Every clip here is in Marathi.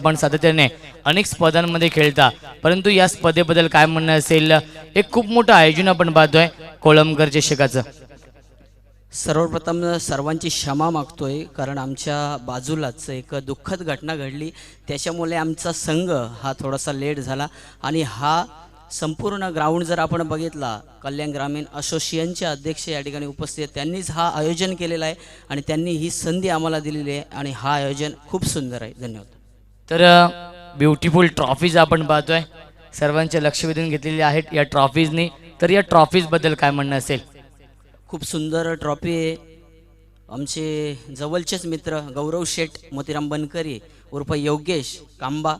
पण सातत्याने अनेक स्पर्धांमध्ये खेळता, परंतु या स्पर्धेबद्दल काय म्हणणं असेल? एक खूप मोठं आयोजन आपण पाहतोय कोळंबकर चषकाचं. सर्वप्रथम सर्वांची क्षमा मागतोय, कारण आमच्या बाजूलाच एक दुःखद घटना घडली, त्याच्यामुळे आमचा संघ हा थोडासा लेट झाला. आणि हा संपूर्ण ग्राउंड जर आपण बघितला, कल्याण ग्रामीण असोसिएशनचे अध्यक्ष या ठिकाणी उपस्थित आहेत. त्यांनीच हा आयोजन केलेला आहे आणि त्यांनी ही संधी आम्हाला दिलेली आहे आणि हा आयोजन खूप सुंदर आहे. धन्यवाद. तर ब्युटिफुल ट्रॉफीज आपण पाहतोय, सर्वांचे लक्ष वेधून घेतलेले आहेत या ट्रॉफीजनी. तर या ट्रॉफीजबद्दल काय म्हणणं असेल? खूप सुंदर ट्रॉफी आहे. आमचे जवळचेच मित्र गौरव शेठ मोतीराम बनकरी उर्फ योगेश कांबा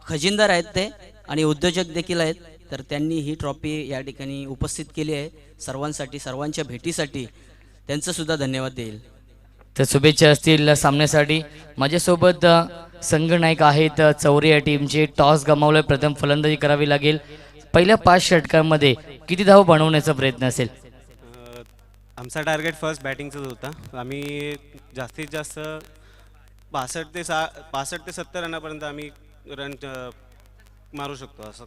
खजिनदार आहेत ते आणि उद्योजक देखील आहेत. तर त्यांनी ही ट्रॉफी या ठिकाणी उपस्थित केली आहे सर्वांसाठी, सर्वांच्या भेटीसाठी. त्यांचं सुद्धा धन्यवाद देईल. तर शुभेच्छा असतील सामन्यासाठी. माझ्यासोबत संघनायक आहेत चौरे या टीमचे. टॉस गमावलं, प्रथम फलंदाजी करावी लागेल. पहिल्या 5 षटकांमध्ये किती धाव बनवण्याचा प्रयत्न असेल? आमचा टार्गेट फर्स्ट बॅटिंगचाच होता. आम्ही जास्तीत जास्त 65 ते 70 रनापर्यंत आम्ही रन मारू शकतो असं.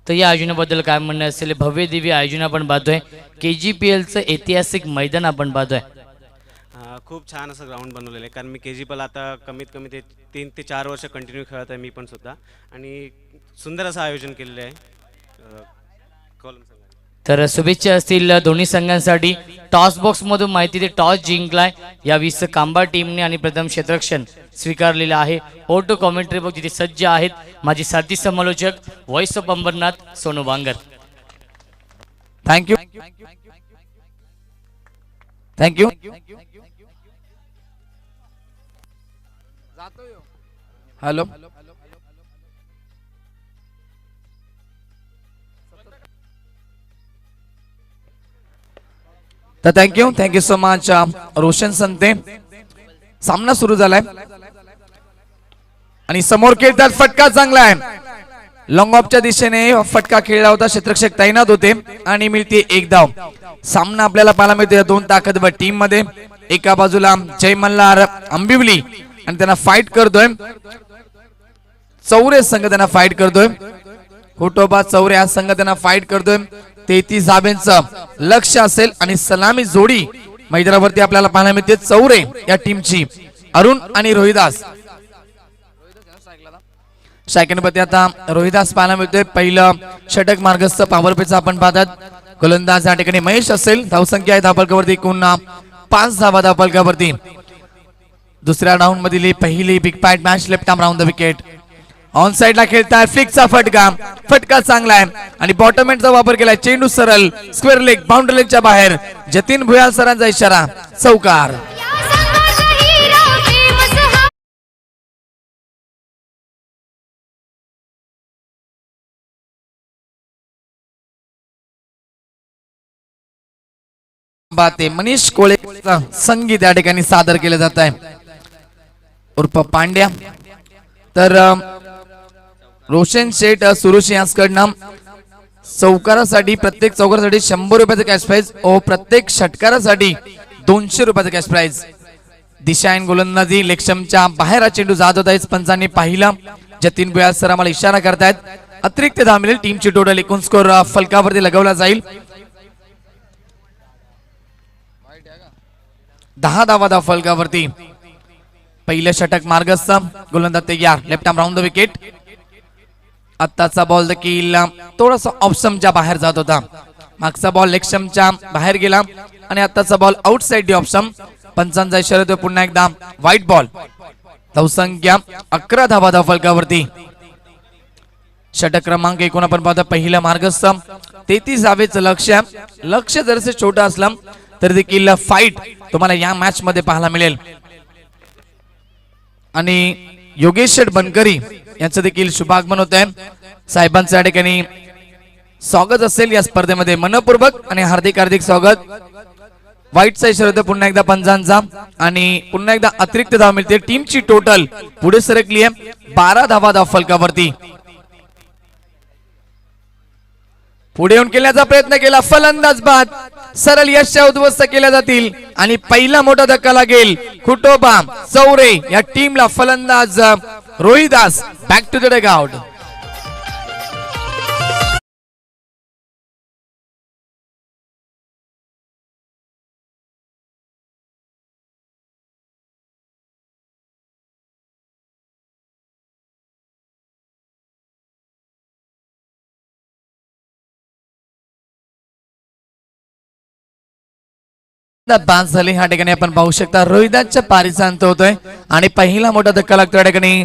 तर या आयोजनाबद्दल काय म्हणणं असेल? भव्य दिव्य आयोजन आपण पाहतोय, KGPLचं ऐतिहासिक मैदान आपण पाहतोय. खूप छान असं ग्राउंड बनवलेलं आहे, कारण मी KGPL आता कमीत कमी ते 3 ते 4 वर्ष कंटिन्यू खेळत आहे मी पण सुद्धा, आणि सुंदर असं आयोजन केलेलं आहे कॉलम संघाने. तर शुभेच्छा असतील दोन्ही संघांसाठी. टॉस बॉक्समधून माहिती ते टॉस जिंकलाय या 20 कांबा टीमने आणि प्रथम क्षेत्ररक्षण स्वीकारलेलं आहे. ऑटो कॉमेंट्री बॉक्स जिथे सज्ज आहेत माझी साथी समालोचक voice of Ambernath Sonu Bangar. Thank you thank you. Hello तर thank you so much Roshan Sante. सामना सुरू झालाय आणि समोर खेळतात, फटका चांगला आहे. लॉंग ऑफच्या दिशेने फटका खेळला होता, क्षेत्ररक्षक तैनात होते आणि मिळते 1 धाव. सामना आपल्याला पाहायला मिळते 2 ताकदवर टीम मध्ये. एका बाजूला जय मल्हार आंबिवली आणि त्यांना फाईट करतोय चौरे संघ, त्यांना फाईट करतोय खोटोबा चौरे हा संघ, त्यांना फाईट करतोय. 33 धाब्यांचं लक्ष असेल आणि सलामी जोडी मैदानावरती आपल्याला पाहायला मिळते चौरे या टीमची. अरुण आणि रोहिदास सेकंडमध्ये आता रोहिदास पाहायला मिळतोय. पहिलं षटक मार्गस्थ पॉवर प्लेचा आपण पाहतात. गोलंदाज या ठिकाणी महेश असेल. धावसंख्या आहे धावफलकावरती एकूण 5 धावा धावफलकावरती. दुसऱ्या राऊंड मधील पहिली बिग पॅट match left arm round the wicket. On side ला खेळताय, फ्लिकचा फटका चांगला आहे आणि बॉटम एंडचा वापर केलाय. चेंडू सरळ स्क्वेअर लेग बाउंड्री लेगच्या बाहेर. जतीन भुयाल सरांचा इशारा, चौकार. बाते मनीष कोळे संगीत या ठिकाणी सादर केलं जात आहे उर्फ पांड्या. तर रोशन शेठ सुरुश यांच्याकडनं चौकारासाठी प्रत्येक चौकारासाठी 100 रुपयाचं कॅश प्राइज व प्रत्येक षटकारासाठी 200 रुपयाचं कॅश प्राइज. दिशाईन गोलंदाजी लेक्षमच्या बाहेर चेंडू जात होता, पंचांनी पाहिला. जतीन भुयाल सर आम्हाला इशारा करतायत. अतिरिक्त धाव मिळेल. टीमची टोटल एकूण स्कोर फलकावरती लगवला जाईल. 10 धावा धाव फलकावरती. पहिलं षटक मार्गस्थ. गोलंदाज तयार, left arm round the wicket. आत्ताचा बॉल देखील थोडासा ऑप्शनच्या बाहेर जात होता. मागचा बॉल लेक्षमच्या बाहेर गेला आणि आत्ताचा बॉल आउटसाइड दी ऑप्शन. पंचांचा इशारा होतो पुन्हा एकदा व्हाईट बॉल. धावसंख्या 11 धावा धाव फलकावरती. षटक क्रमांक 1 आपण पाहतो. पहिला मार्गस्थ 33 धावेचं लक्ष जरसे छोटं असलं तर देखील फाईट तुम्हाला या मॅच मध्ये पाहायला मिळेल. आणि योगेश बनकरी यांचं देखील शुभागमन होत आहे. साहेबांचं या ठिकाणी स्वागत असेल या स्पर्धेमध्ये. मनपूर्वक आणि हार्दिक हार्दिक स्वागत. व्हाईटचा इशारा होता पुन्हा एकदा पंचांचा आणि पुन्हा एकदा अतिरिक्त धाव मिळते. टीमची टोटल पुढे सरकली आहे 12 धावा धाव फलकावरती. पुढे येऊन केल्याचा प्रयत्न केला, फलंदाज बाद. सरळ यशच्या उद्ध्वस्त केल्या जातील आणि पहिला मोठा धक्का लागेल खुटोबा चौरे या टीमला. फलंदाज Rohidas back to the dugout. बाद झाली ह्या ठिकाणी आपण पाहू शकता रोहिदासच्या पारीचा अंत होतोय आणि पहिला मोठा धक्का लागतो या ठिकाणी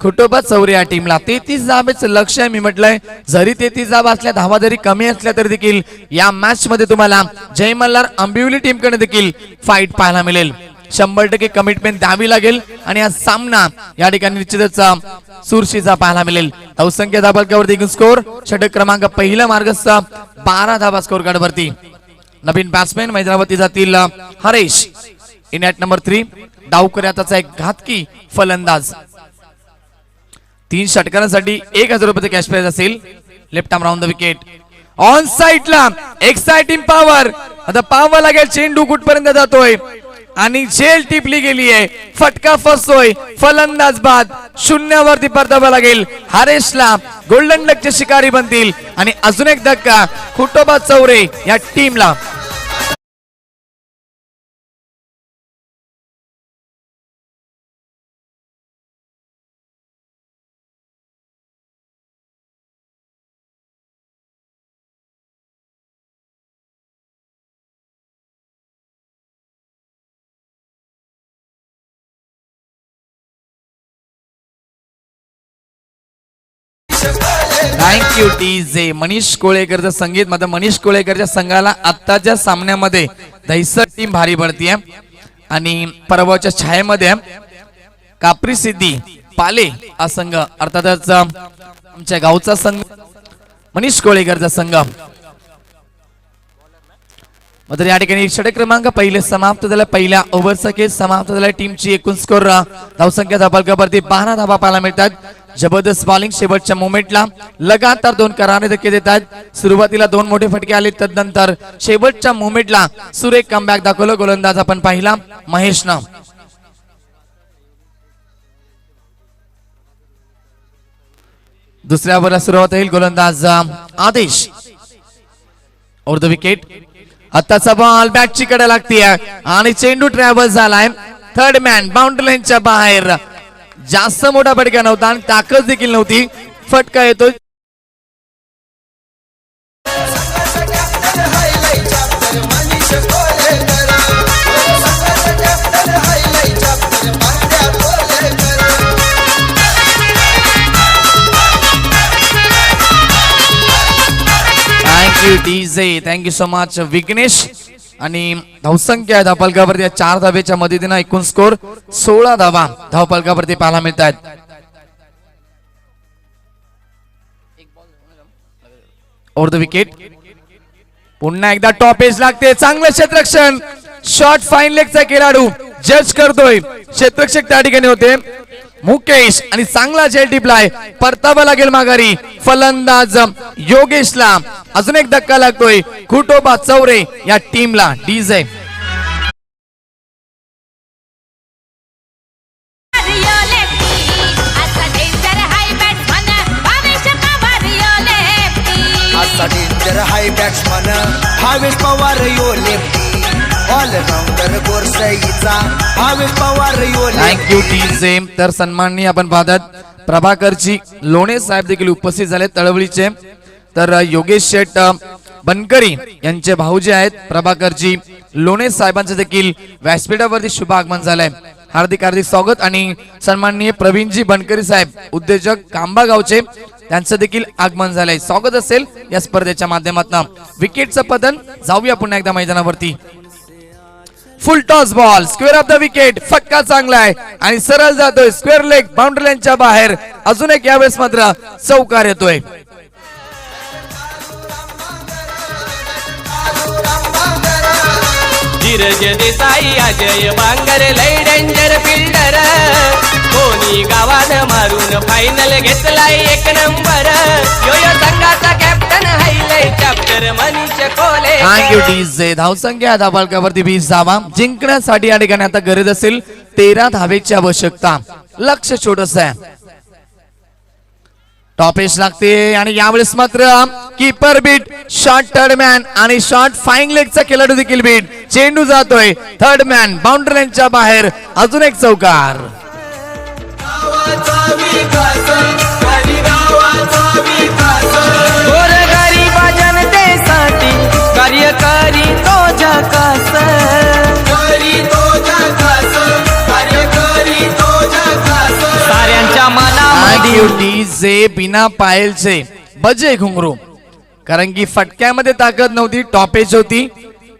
खुटोबा चौरे या टीमला. 33 धावेचं लक्ष आहे. मी म्हटलंय जरी 33 धावा असल्या, धावा जरी कमी असल्या तरी देखील या मॅच मध्ये तुम्हाला जय मल्हार आंबिवली टीम कडे देखील फाईट पाहायला मिळेल. 100% कमिटमेंट द्यावी लागेल आणि हा सामना या ठिकाणी निश्चितच चुरशीचा पाहायला मिळेल. धावसंख्या धाबलकावरती एकूण स्कोर षटक क्रमांक पहिला मार्गस्थ 12 धावा स्कोर कार्ड वरती. नवीन बॅट्समॅन मैदानावरती जातील हरेश इन ॲट नंबर 3. डावकऱ्या त्याचा एक घातकी फलंदाज. 3 षटकांसाठी 1000 रुपये कॅश प्राइज असेल. Left arm round the wicket. On साइडला एक्साइटिंग पॉवर. आता पाहावं लागेल चेंडू कुठपर्यंत जातोय आणि झेल टिपली गेली आहे. फटका फसतोय. फलंदाज बाद. 0 वरती परतावं लागेल. हरेशला गोल्डन डकचे शिकारी बनतील आणि अजून एक धक्का खुटोबा चौरे या टीमला. Thank you TJ. मनीष कोळेकरचं संगीत. मात्र मनीष कोळेकरच्या संघाला आत्ताच्या सामन्यामध्ये दहिसर टीम भारी पडतीये आणि परवाच्या छायेमध्ये कापरी सिद्धी पाले हा संघ, अर्थातच आमच्या गावचा संघ मनीष कोळेकरचा संघ. मात्र या ठिकाणी षटक क्रमांक पहिले समाप्त झाला. पहिल्या ओव्हरचा खेळ समाप्त झाला. टीमची एकूण स्कोर धावसंख्या धाबलकावरती 12 धावा पाहायला मिळतात. जबरदस्त बॉलिंग. शेवटच्या मोमेंटला लगातार 2 करारे धक्के देतात. सुरुवातीला 2 मोठे फटके आले, तदनंतर शेवटच्या मोमेंटला सुरेख कमबॅक दाखवलं. गोलंदाज आपण पाहिला महेशनं. दुसऱ्या ओव्हरला सुरुवात होईल. गोलंदाज आदेश ओव्हर द विकेट. आताचा बॉल बॅटची कडे लागते आणि चेंडू ट्रॅव्हल झालाय. थर्ड मॅन बाउंड्री लाईनच्या बाहेर. जास्त मोठा फटका नव्हता आणि ताकद देखील नव्हती. फटका येतो. Thank you DJ. Thank you so much Vighnesh. आणि धावसंख्या धावपलकावरती 4 धावेच्या मदतीनं एकूण स्कोर 16 धावा धावपलकावरती पाहायला मिळतात. Over the wicket. पुन्हा एकदा टॉप एज लागते. चांगलं क्षेत्ररक्षण. शॉट फाईन लेगचा खेळाडू जज करतोय. क्षेत्ररक्षक त्या ठिकाणी होते मुकेश आणि चांगला झेल टिपलाय. परतावा लागेल माघारी. फलंदाज योगेशला अजून एक धक्का लागतोय खुटोबा चौरे या टीमला. डीजे हाय बॅट्समन भावेश पवार यो लेफ्टी. ऑलराऊंडर गोरसईचा भावेश पवार यो. Thank you DJ. तर सन्माननीय आपण पाहतात प्रभाकरजी लोणे साहेब देखील उपस्थित झाले तळवळीचे. तर योगेश शेठ बनकरी यांचे भाऊ जे आहेत प्रभाकरजी लोणे साहेबांचे देखील व्यासपीठावरती शुभ आगमन झालंय. हार्दिक हार्दिक स्वागत. आणि सन्माननीय प्रवीणजी बनकरी साहेब उद्योजक कांबा गावचे त्यांचं देखील आगमन झालंय. स्वागत असेल या स्पर्धेच्या माध्यमातून. विकेटचं पतन. जाऊया पुन्हा एकदा मैदानावरती. फुल toss ball square of the wicket. फटका चांगला आहे आणि सरळ जातोय स्क्वेअर लेग बाउंड्री लाईनच्या बाहेर. अजून एक यावेळेस मात्र चौकार येतोय. धीरज देसाई अजय बांगर लय डेंजर फिल्डर. कोणी गावानं मारून फायनल घेतलाय 1 नंबर. यो संघाचा कॅप्टन मैदान हायलय चॅप्टर मनीष कोले थँक्यू डीजे. धावसंख्या धावफलकावरती 20 धावा. जिंकण्यासाठी या ठिकाणी आता गरज असेल 13 धावेची आवश्यकता. लक्ष छोटस आहे. टॉपेश लागते आणि यावेळेस मात्र keeper beat, short third man आणि शॉर्ट फाईंग लेगचा खेळाडू देखील बीट. चेंडू जातोय थर्ड मॅन बाउंड्री लाईनच्या बाहेर. अजून एक चौकार. गोरगरीबा जनतेसाठी कार्यकारी तो जकास साऱ्यांच्या थँक्यू मनामध्ये डीजे. बिना पायलचे बजे घुंगरू. कारण की फटक्यामध्ये ताकद नव्हती, टॉपेज होती.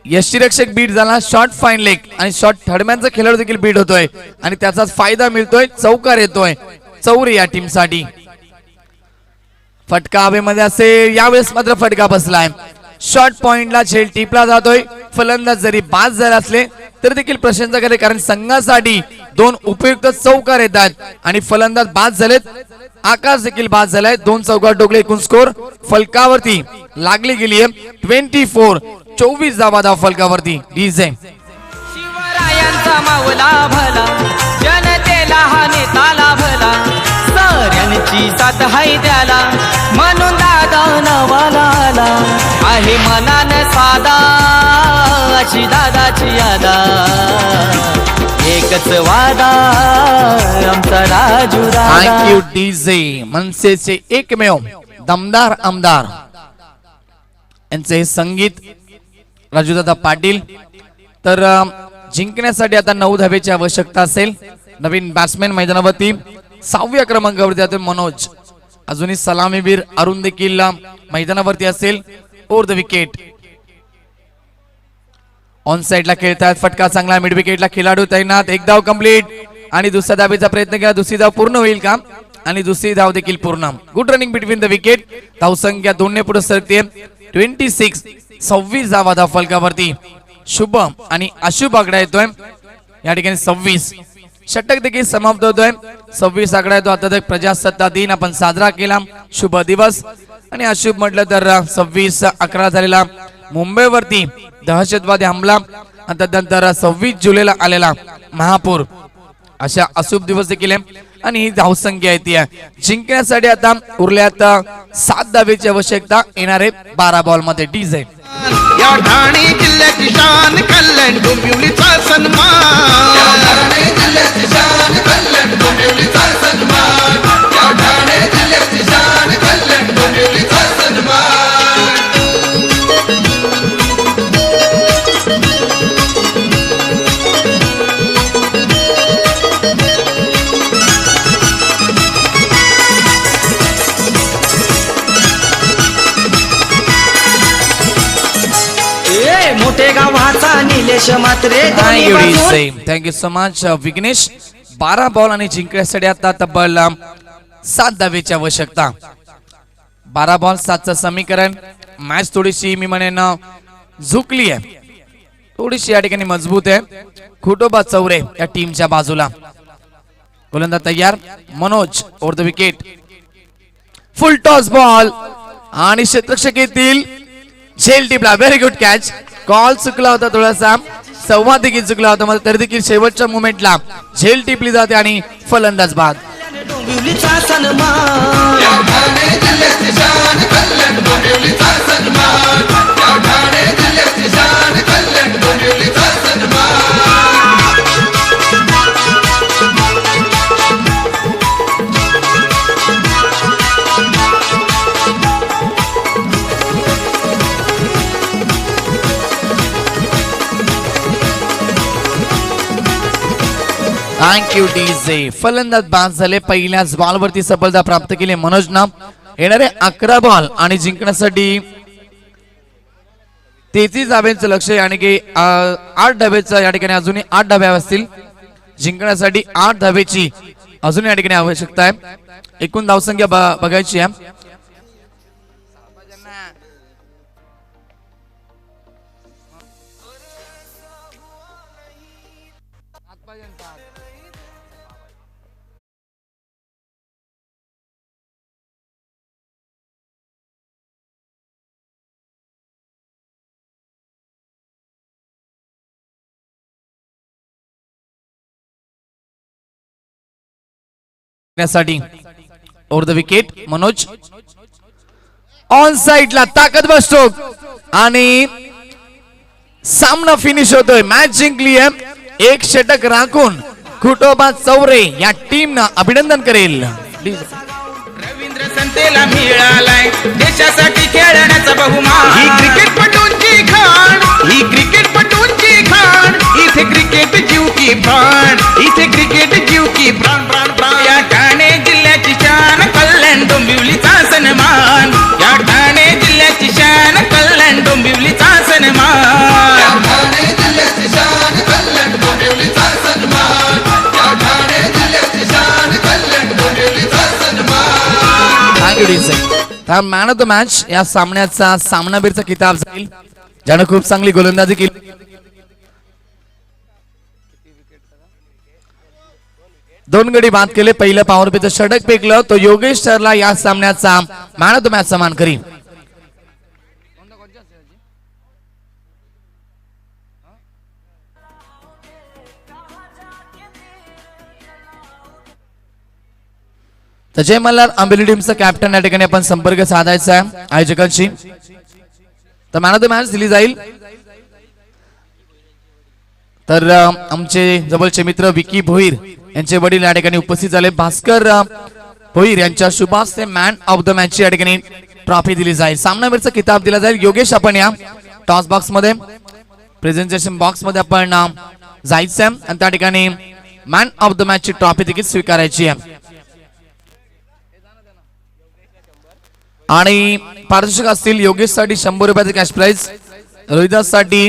यष्टीरक्षक बीट झाला, शॉर्ट फाईन लेग आणि शॉर्ट थर्डमॅनचा खेळाडू देखील बीट होतोय आणि त्याचाच फायदा मिळतोय. चौकार येतोय चौरे या टीम साठी. फटका हवेमध्ये असेल. यावेळेस मात्र फटका बसलाय. शॉर्ट पॉइंटला झेल टिपला जातोय. फलंदाज जरी बाद झाले असले तर देखील प्रशंसा करे, कारण संघासाठी 2 उपयुक्त चौकार येतात आणि फलंदाज बाद झालेत. आकाश देखील बाद झालाय. 2 चौकार टोकले. एकूण स्कोर फलकावरती लागली गेली आहे 24. 24 धावा धाव फलकावरती. डीजे. शिवरायांचा मावला भला जनतेला हा नेता लाभला साऱ्यांची साथ हाय त्याला म्हणून दादा नवाला आला आहे मनान साधा अशी दादाची यादा एकच वादा आमचा राजू थँक्यू डीजे. मनसेचे एकमेव दमदार आमदार यांचे हे संगीत राजूदादा पाटील. तर जिंकण्यासाठी आता 9 धावेची आवश्यकता असेल. नवीन बॅट्समॅन मैदानावरती 6व्या क्रमांकावरती आता मनोज. अजूनही सलामीवीर अरुण देखील मैदानावरती असेल. Over the wicket. ऑन साइडला खेळतात. फटका चांगला. मिड विकेटला खेळाडू तैनात. एक धाव कंप्लीट आणि दुसऱ्या धावेचा प्रयत्न केला. दुसरी धाव पूर्ण होईल का? आणि दुसरी धाव देखील पूर्ण. Good running between the wicket. धावसंख्या 2 ने पुढे सरते. 26. 26 धावा धाव फलकावरती. शुभ आणि अशुभ आकडा येतोय या ठिकाणी. 26 षटक देखील समाप्त होतोय. 26 आकडा येतो. आता तक प्रजासत्ताक दिन आपण साजरा केला. शुभ दिवस. आणि अशुभ म्हटलं तर 26/11 झालेला मुंबईवरती दहशतवादी हमला आणि त्यानंतर 26 जुलैला आलेला महापूर अशा अशुभ दिवस देखील आहे. आणि ही धावसंख्या येते. जिंकण्यासाठी आता उरल्यात 7 धावेची आवश्यकता. येणारे 12 बॉल मध्ये. डीजे. या ठाणे जिल्ह्याची शान कल्याण डोंबिवलीचा सन्मान या ठाणे जिल्ह्याची शान कल्याण डोंबिवलीचा सन्मान या ठाणे जिल्ह्याची शान कल्याण डोंबिवलीचा सन्मान. मोठे गावाचा Nilesh Mhatre thank you so much Vighnesh. 12 ball आणि जिंकण्यासाठी आता तब्बल 7 धावेची आवश्यकता. 12 बॉल 7चं समीकरण. मॅच थोडीशी मी म्हणेन झुकली आहे, थोडीशी या ठिकाणी मजबूत आहे. खुटोबा चौरे या टीमच्या बाजूला. गोलंदाज तयार. Manoj over the wicket. Full toss ball आणि क्षेत्ररक्षक येतील. झेल टिपला. Very good catch. कॉल चुकला होता थोडासा. संवाद देखील चुकला होता. मला तरी देखील शेवटच्या मोमेंटला झेल टिपली जाते आणि फलंदाज बाद. डोंबिवलीचा सन्मान या ठाणे जिल्ह्याची शान कल्याण डोंबिवलीचा सन्मान या ठाणे जिल्ह्याची शान कल्याण डोंबिवलीचा सन्मान. Thank you DJ. फलंदाज बाद झाले. पहिल्याच बॉलवरती सफलता प्राप्त केली मनोजनं. येणारे 11 बॉल आणि जिंकण्यासाठी 33 धाब्यांचं लक्ष आहे. आणि की 8 धाब्याचं या ठिकाणी अजूनही 8 धाब्या असतील. जिंकण्यासाठी 8 धाब्याची अजून या ठिकाणी आवश्यकता आहे. एकूण धावसंख्या बघायची आहे. साठी over the wicket Manoj on साइडला ताकद बसतो आणि सामना फिनिश होतोय. मॅच जिंकली आहे. एक षटक राखून खुटोबा चौरे या टीमनं अभिनंदन करेल. रवींद्र संतेला मिळालाय देशासाठी खेळण्याचा बहुमान. ही क्रिकेटपटूंची खाण, ही क्रिकेटपटूंची खाण. इथे क्रिकेट जीव की प्राण, इथे क्रिकेट जीव की प्राण प्राण प्राण. या ठाणे जिल्ह्याची शान कल्याण डोंबिवलीचा सन्मान. या ठाणे जिल्ह्याची शान कल्याण डोंबिवलीचा सन्मान. या ठाणे जिल्ह्याची शान कल्याण डोंबिवलीचा सन्मान. या ठाणे जिल्ह्याची शान कल्याण डोंबिवलीचा सन्मान. मॅन ऑफ द मॅच या सामन्याचा सामनावीरचा किताब जाईल ज्यानं खूप चांगली गोलंदाजी केली. दोन गडी बाद केले. पहिलं पॉवर प्लेचं षटक फेकलं तो योगेश ठरला या सामन्याचा मॅन ऑफ द मॅच समान करी. तर जय मल्हार आंबेली टीमचा कॅप्टन या ठिकाणी आपण संपर्क साधायचा आहे आयोजकांशी. तर मॅन ऑफ द मॅच दिली जाईल. तर आमचे जवळचे मित्र विकी भोईर यांचे वडील या ठिकाणी उपस्थित झाले. भास्कर भोईर यांच्या शुभास्ते मॅन ऑफ द मॅच या ठिकाणी ट्रॉफी दिली जाईल. सामनावीरचा किताब दिला जाईल. योगेश आपण या टॉस बॉक्स मध्ये प्रेझेंटेशन बॉक्स मध्ये आपण जायचं आहे आणि त्या ठिकाणी मॅन ऑफ द मॅच ची ट्रॉफी देखील स्वीकारायची आहे. आणि पारितोषिक असतील योगेश साठी 100 रुपयाचे कॅश प्राइज, रोहिदास साठी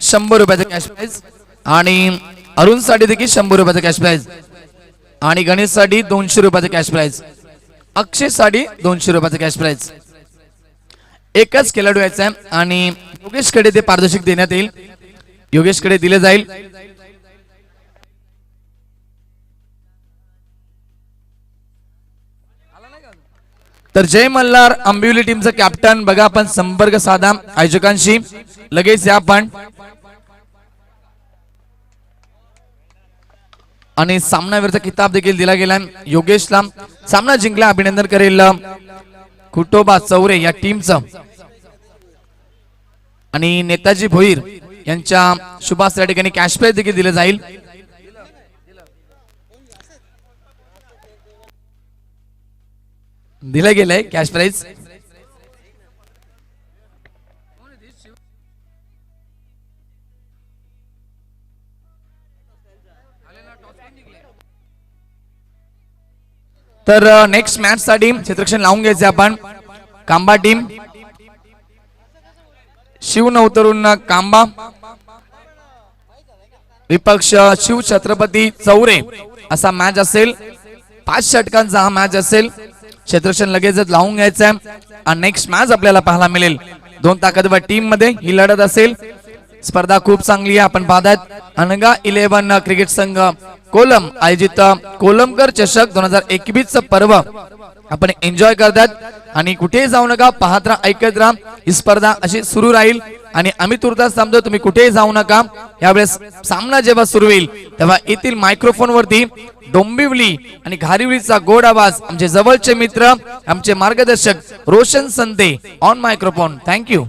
100 रुपयाचे कॅश प्राइज आणि अरुण साठी देखील 100 रुपयाचे कॅश प्राइज आणि गणेश साठी 200 रुपयाचे कॅश प्राइज, अक्षय साठी 200 रुपयाचे कॅश प्राइज. एकच खेळाडू यायचा आहे आणि योगेश कडे ते पारितोषिक देण्यात येईल. योगेश कडे दिले जाईल. तर जय मल्हार आंबिवली टीमचा कॅप्टन बघा आपण संपर्क साधा आयोजकांशी लगेच या आपण. आणि सामनावीरचा किताब देखील दिला गेला. योगेशला सामना जिंकला अभिनंदन करेल खुटोबा चौरे या टीमचं. आणि नेताजी भोईर यांच्या शुभास या ठिकाणी कॅश प्राइज देखील दिले जाईल. दिलं गेलंय कॅश प्राइज. तर नेक्स्ट मॅच साठी क्षेत्ररक्षण लावून घ्यायचे आपण. कांबा टीम शिव नवतरून कांबा विपक्ष शिव छत्रपती चौरे असा मॅच असेल. 5 षटकांचा हा मॅच असेल. क्षेत्ररक्षण लगेचच लावून घ्यायचं आहे आणि नेक्स्ट मॅच आपल्याला पाहायला मिळेल. 2 ताकदवर टीम मध्ये ही लढत असेल. स्पर्धा खूप चांगली आहे. आपण पाहतात अनगा 11 क्रिकेट संघ कोलम आयोजित कोलमकर चषक 2021 पर्व आपण एन्जॉय करतात. आणि कुठेही जाऊ नका, पाहत राहा, ऐकत राहा. ही स्पर्धा अशी सुरू राहील आणि आम्ही तुर्तास थांबतो. तुम्ही कुठेही जाऊ नका. यावेळेस सामना जेव्हा सुरू होईल तेव्हा येथील मायक्रोफोन वरती डोंबिवली आणि घारिवलीचा गोड आवाज आमचे जवळचे मित्र आमचे मार्गदर्शक रोशन संते ऑन मायक्रोफोन. थँक्यू.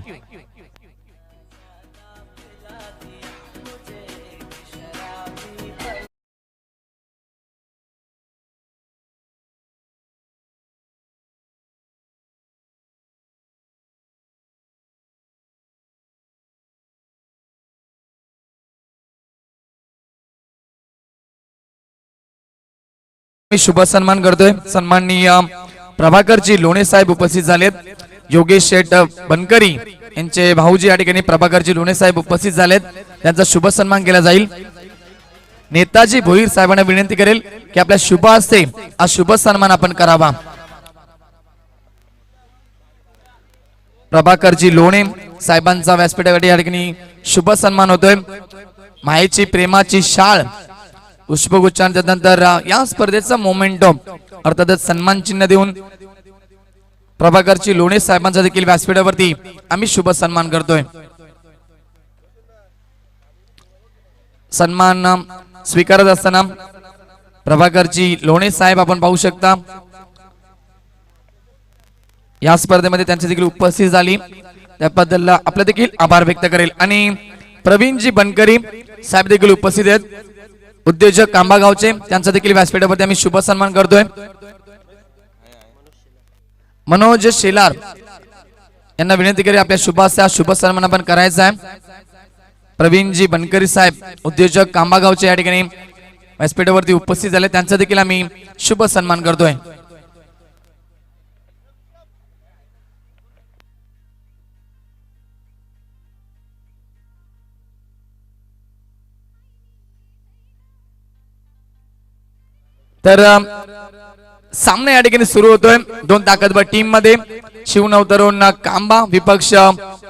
मी शुभ सन्मान करतोय. सन्माननीय प्रभाकरजी लोणे साहेब उपस्थित झालेत. योगेश शेठ बनकरी यांचे भाऊजी या ठिकाणी प्रभाकरजी लोणे साहेब उपस्थित झालेत. त्यांचा शुभ सन्मान केला जाईल. नेताजी भोईर साहेबांना विनंती करेल की आपल्या शुभ हस्ते हा शुभ सन्मान आपण करावा. प्रभाकरजी लोणे साहेबांचा व्यासपीठावर या ठिकाणी शुभ सन्मान होतोय. मायेची प्रेमाची शाळ पुष्पगुच्छांच्या नंतर या स्पर्धेचा मोमेंटम अर्थातच सन्मान चिन्ह देऊन प्रभाकरजी लोणे साहेबांचा देखील व्यासपीठावरती आम्ही शुभ सन्मान करतोय. सन्मान स्वीकारत असताना प्रभाकरजी लोणे साहेब आपण पाहू शकता या स्पर्धेमध्ये त्यांची देखील उपस्थित झाली त्याबद्दल आपले देखील आभार व्यक्त करेल आणि प्रवीणजी बनकरी साहेब देखील उपस्थित आहेत उद्योजक कांबा गावचे त्यांचा देखील व्यासपीठावरती आम्ही शुभ सन्मान करतोय मनोज शेलार यांना विनंती करी आपल्या शुभ सन्मान आपण करायचा आहे प्रवीणजी बनकरी साहेब उद्योजक कांबा गावचे या ठिकाणी व्यासपीठावरती उपस्थित झाले त्यांचा देखील आम्ही शुभ सन्मान करतोय तर सामना या ठिकाणी सुरू होतोय दोन ताकदवर टीम मध्ये शिवनवतरुण कांबा विपक्ष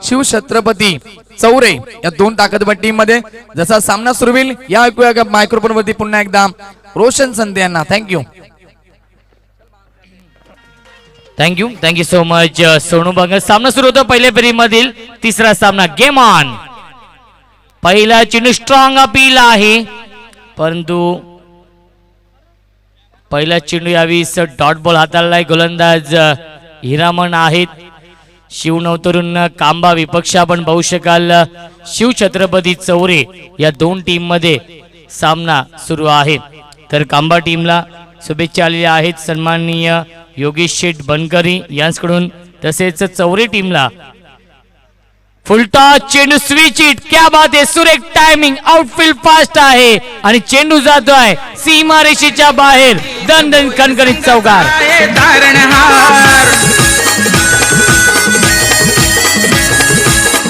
शिवछत्रपती चौरे या दोन ताकदवर टीम मध्ये जसा सामना सुरू होईल या ऐकूया मायक्रोफोन वरती पुन्हा एकदा रोशन संते यांना thank you thank you so much Sonu Bang सामना सुरू होतो पहिल्या फेरी मधील तिसरा सामना गेम ऑन पहिला चेंडू स्ट्रॉंग अपील आहे परंतु पहिला चेंडू यावेळी डॉट बॉल हाताळलाय गोलंदाज हिरामन आहेत शिवनवतरुण कांबा विपक्ष आपण पाहू शकाल शिवछत्रपती चौरे या दोन टीम मध्ये सामना सुरू आहे तर कांबा टीमला शुभेच्छा आलेल्या आहेत सन्माननीय योगेश शेठ बनकरी यांच्याकडून तसेच चौरे टीमला फुलटॉस चेंडू स्विच इट क्या बात आहे सुरेख टायमिंग आउटफील्ड फास्ट आहे आणि चेंडू जातोय सीमारेषेच्या बाहेर दणदण कणकणीत चौकार तारणहार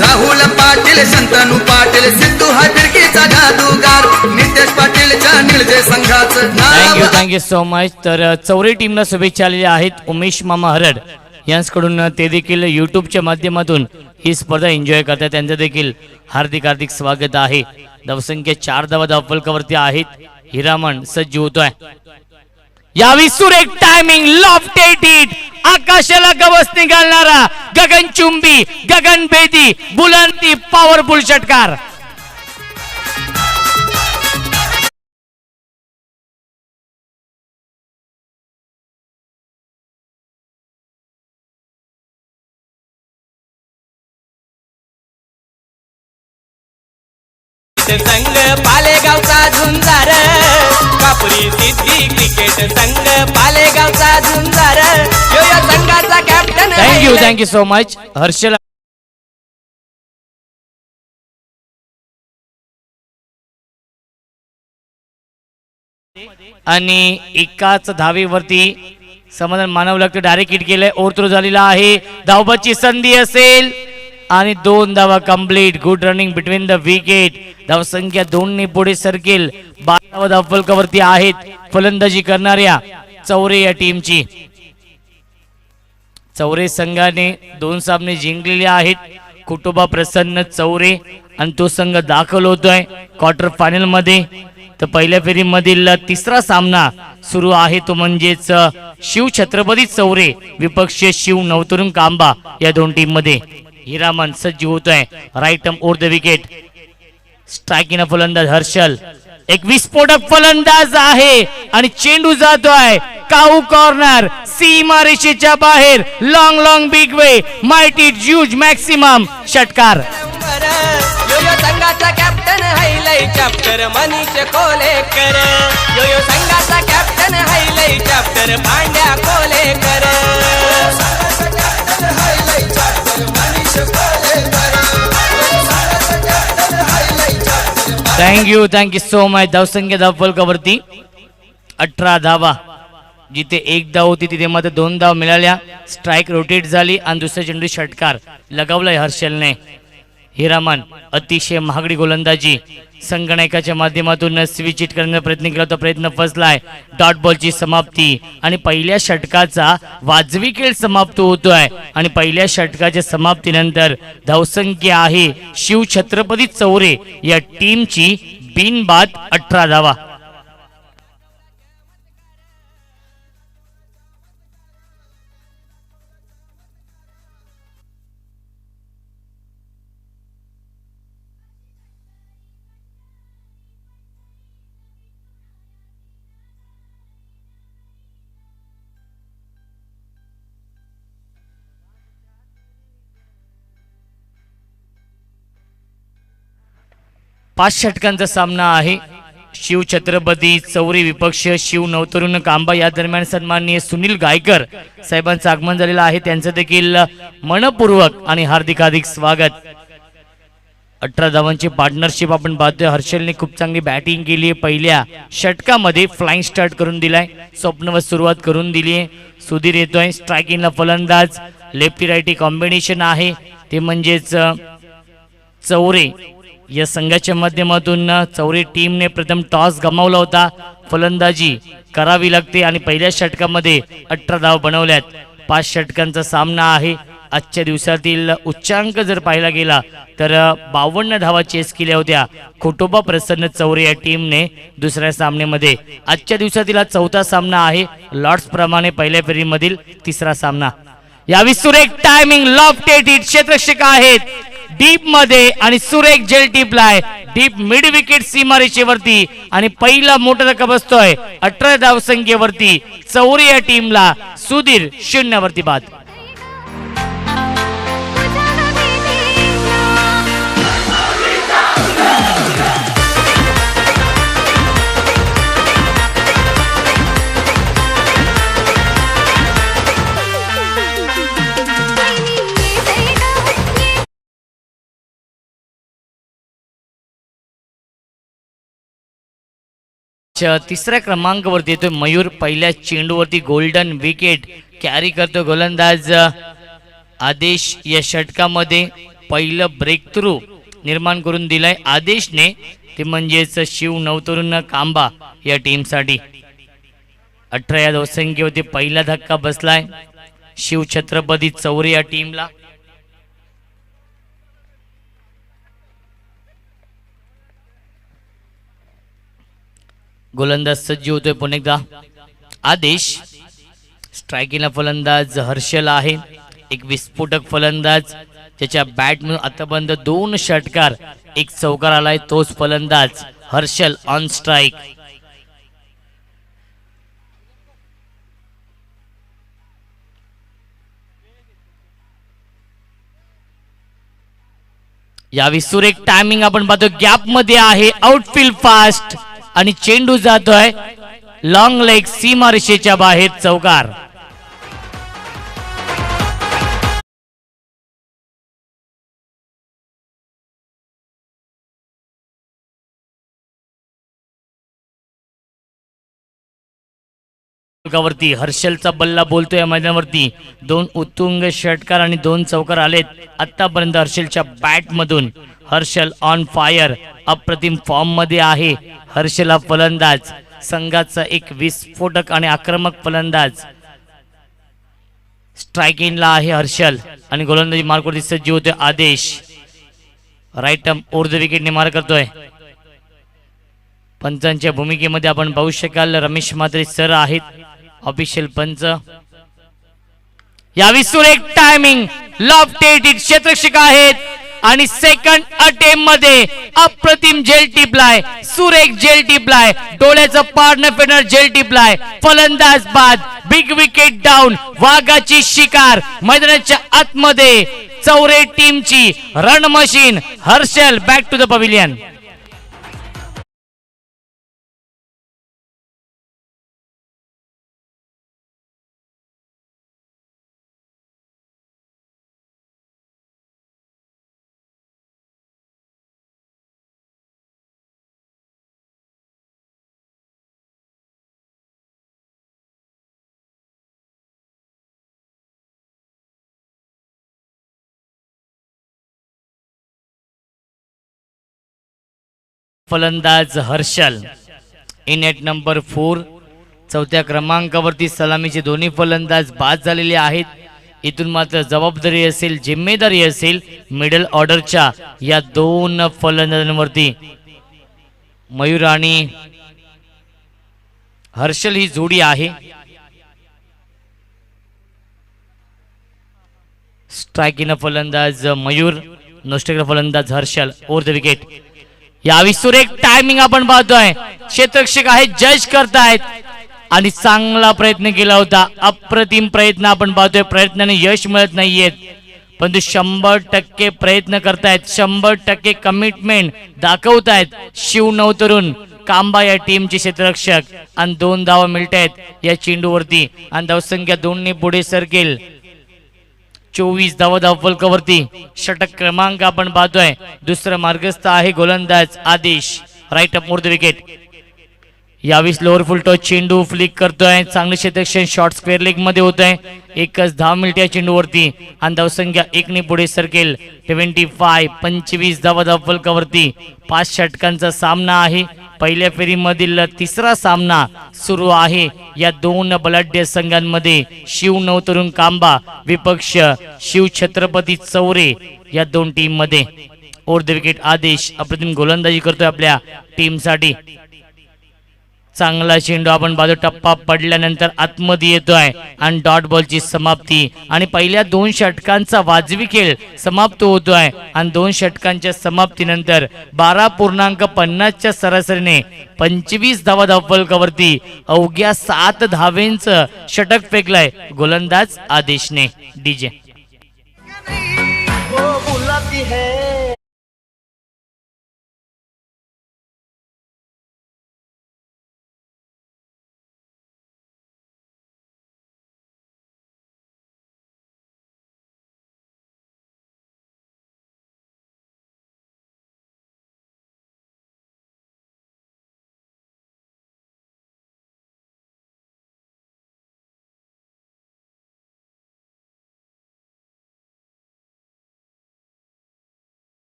राहुल पाटील शंतनू पाटील सिद्धू हा फिरकीचा जादूगार नितेश पाटीलच्या निळजे संघाचं नाव थँक्यू सो मच तर चौरे टीमला शुभेच्छा आलेल्या आहेत उमेश मामा हरड यांच्याकडून ते देखील युट्यूबच्या माध्यमातून ही स्पर्धा एन्जॉय करतात त्यांचं देखील हार्दिक स्वागत आहे धावसंख्या 4 धावा धावफलकावरती आहेत हिरामन सज्ज होतोय यावी सुरेख टायमिंग लॉफ्टेड हिट आकाशाला गवस निघालणारा गगनचुंबी गगनभेदी बुलंदी पॉवरफुल षटकार संघ पालेगावचा झुंजार कापुरी सिद्धी क्रिकेट संघ पालेगावचा झुंजार यो या संघाचा captain thank you so much Harshal आणि एकाच धावेवरती समाधान मानव लागतं डायरेक्ट हिट केलंय ओव्हर झालेला आहे धावबाची संधी असेल आणि 2 धावा complete good running between the wicket धावसंख्या 2 ने पुढे सरकेल 12 धावफलकावरती आहेत फलंदाजी करणाऱ्या चौरे या टीमची चौरे संघाने 2 सामने जिंकलेले आहेत कुटुंबा प्रसन्न चौरे आणि तो संघ दाखल होतोय क्वार्टर फायनल मध्ये तर पहिल्या फेरीमधील तिसरा सामना सुरू आहे तो म्हणजेच शिवछत्रपती चौरे विपक्ष शिव नवतरुण कांबा या दोन टीम मध्ये हिरामन सज्ज होतोय right term over the wicket striking फलंदाज हर्षल एक विस्फोटक फलंदाज आहे आणि चेंडू जातोय काऊ कॉर्नर सीमारेषेच्या बाहेर लॉंग बिग वे माइटी ज्यूज मॅक्सिमम षटकार यो संघाचा कॅप्टन हायलय चॅप्टर मनीष कोलेकर यो संघाचा captain हायलय chapter Pandya Kolekar thank you so much धावसंख्या धावफलकावरती 18 धावा जिथे 1 धाव होती तिथे मात्र 2 धाव मिळाल्या स्ट्राईक रोटेट झाली आणि दुसऱ्या चेंडू षटकार लगावलाय हर्षलने हिरामन अतिशय महागडी गोलंदाजी संगणकाच्या माध्यमातून स्विच हिट करण्याचा प्रयत्न केला होता प्रयत्न फसलाय डॉट बॉलची समाप्ती आणि पहिल्या षटकाचा वाजवी खेळ समाप्त होतोय आणि पहिल्या षटकाच्या समाप्तीनंतर धावसंख्या आहे शिवछत्रपती चौरे या टीमची बिनबाद 18 धावा 5 षटकांचा सामना आहे. शिव छत्रपती चौरे विपक्ष शिव नवतरुण कांबा या दरम्यान सन्माननीय सुनील गायकर साहेबांचं आगमन झालेलं आहे. त्यांचं देखील मनपूर्वक आणि हार्दिक स्वागत. 18 धावांची पार्टनरशिप आपण पाहतोय. हर्षलने खूप चांगली बॅटिंग केली आहे. पहिल्या षटकामध्ये फ्लाइंग स्टार्ट करून दिलाय. स्वप्नवत सुरुवात करून दिली आहे. सुधीर येतोय. स्ट्रायकिंगला फलंदाज लेफ्टी राईटी कॉम्बिनेशन आहे ते म्हणजेच चौरे या संघाच्या माध्यमातून चौरे टीमने प्रथम टॉस गमावला होता. फलंदाजी करावी लागते आणि पहिल्या षटकामध्ये 18 धाव बनवल्यात. 5 षटकांचा सामना आहे. आजच्या दिवसातील उच्चांक जर पाहायला गेला तर 52 धावा चेस केल्या होत्या खोटोबा प्रसन्न चौरे या टीमने दुसऱ्या सामन्यामध्ये. आजच्या दिवसातील हा 4था सामना आहे. लॉर्ड्स प्रमाणे पहिल्या फेरीमधील 3रा सामना. यावी सुरेख टायमिंग लॉफ्टेड हिट क्षेत्ररक्षक आहेत डीप मध्ये आणि सुरेख जेल टिपलाय डीप मिड विकेट सीमारेषेवरती आणि पहिला मोठा धक्का बसतोय 18 धावसंख्येवरती. चौरे या टीमला सुधीर 0 वरती बाद. तिसऱ्या क्रमांकावरती येतोय मयूर. पहिल्या चेंडूवरती गोल्डन विकेट कॅरी करतो गोलंदाज आदेश. या षटकामध्ये पहिलं ब्रेक थ्रू निर्माण करून दिलाय आदेशने ते म्हणजेच शिव नवतरुण कांबा या टीमसाठी. 18 या धावसंख्येवरती पहिला धक्का बसलाय शिव छत्रपती चौरे या टीमला. गोलंदाज सज्ज होतोय पुन्हा एकदा आदेश. स्ट्रायकिंगला फलंदाज हर्षल आहे. एक विस्फोटक फलंदाज त्याच्या बॅटमधून आतापर्यंत 2 षटकार 1 चौकार आलाय. तोच फलंदाज हर्षल ऑन स्ट्राईक. यावी सुरेख टायमिंग आपण पाहतो. गॅप मध्ये आहे. आउटफील्ड फास्ट आणि चेंडू जातोय लॉंग लेग सीमारेषेच्या बाहेर. चौकार. वरती हर्षलचा बल्ला बोलतोय मैदानावरती. 2 उत्तुंग षटकार आणि 2 चौकार आलेत आतापर्यंत हर्षलच्या बॅट मधून. हर्षल ऑन फायर अप्रतिम फॉर्म मध्ये आहे. हर्षल हा फलंदाज संघाचा एक विस्फोटक आणि आक्रमक फलंदाज. स्ट्रायकिंगला आहे हर्षल आणि गोलंदाजी मार्कवरती सज्ज होतोय आदेश. राईट आर्म ओव्हर द विकेटने मार करतोय. पंचांच्या भूमिकेमध्ये आपण पाहू शकाल रमेश म्हात्रे सर आहेत ऑफिशियल पंच. यावी सुरेख टायमिंग लॉफ्टेड हिट क्षेत्ररक्षक आहेत आणि सेकंड अटेम्प्ट मध्ये अप्रतिम जेल टिपलाय. सुरेख जेल टिपलाय. डोळ्याचं पारणं फेडणार जेल टिपलाय. फलंदाज बाद. Big wicket down. वाघाची शिकार मैदानाच्या आतमध्ये. चौरे टीमची run machine Harshal back to the pavilion. फलंदाज हर्षल. In at number 4. 4थ्या क्रमांकावरती सलामीचे दोन्ही फलंदाज बाद झालेले आहेत. इथून मात्र जबाबदारी असेल जिम्मेदारी असेल मिडल ऑर्डरच्या या 2 फलंदाजांवरती. मयूर आणि हर्षल ही जोडी आहे. स्ट्रायकिंग फलंदाज मयूर. नोस्टेक फलंदाज हर्षल. Over the wicket. यावी सुरेख टायमिंग आपण पाहतोय. क्षेत्ररक्षक आहे जज करतायत आणि चांगला प्रयत्न केला होता. अप्रतिम प्रयत्न आपण पाहतोय. प्रयत्नाने यश मिळत नाहीयेत परंतु 100% प्रयत्न करतायत, 100% कमिटमेंट दाखवतायत शिव तरुण कांबा या टीमचे क्षेत्ररक्षक आणि 2 धावा मिळत आहेत या चेंडूवरती आणि धावसंख्या 2 पुढे सरकेल. 24 धावा धावफलकावरती. षटक क्रमांक आपण पाहतोय. दुसरा मार्गस्थ आहे गोलंदाज Aadesh. Right up more the wicket. यावेळेस लोअर फुल टॉस चेंडू फ्लिक करतोय. चांगले क्षेत्ररक्षण शॉर्ट स्क्वेअर लेग मध्ये होत आहे. एकच धाव मिळते या चेंडूवरती आणि धावसंख्या 1 पुढे सरकेल. 25 धावा धावफलकावरती. 5 षटकांचा सामना आहे. पहिल्या फेरीमधील तिसरा सामना सुरू आहे या 2 बलाढ्य संघांमध्ये. शिव तरुण कांबा विपक्ष शिव छत्रपती चौरे या 2 टीम मध्ये. ओव्हर द विकेट आदेश अप्रतिम गोलंदाजी करतोय आपल्या टीमसाठी. चांगला चेंडू आपण बाजू टप्पा पडल्यानंतर आतमध्ये येतोय आणि डॉट बॉलची समाप्ती आणि पहिल्या 2 षटकांचा वाजवी खेळ समाप्त होतोय आणि 2 षटकांच्या समाप्तीनंतर 12.50 च्या सरासरीने 25 धावा धावफलकावरती अवघ्या 7 धावेंचं षटक फेकलंय गोलंदाज आदेशने. डीजे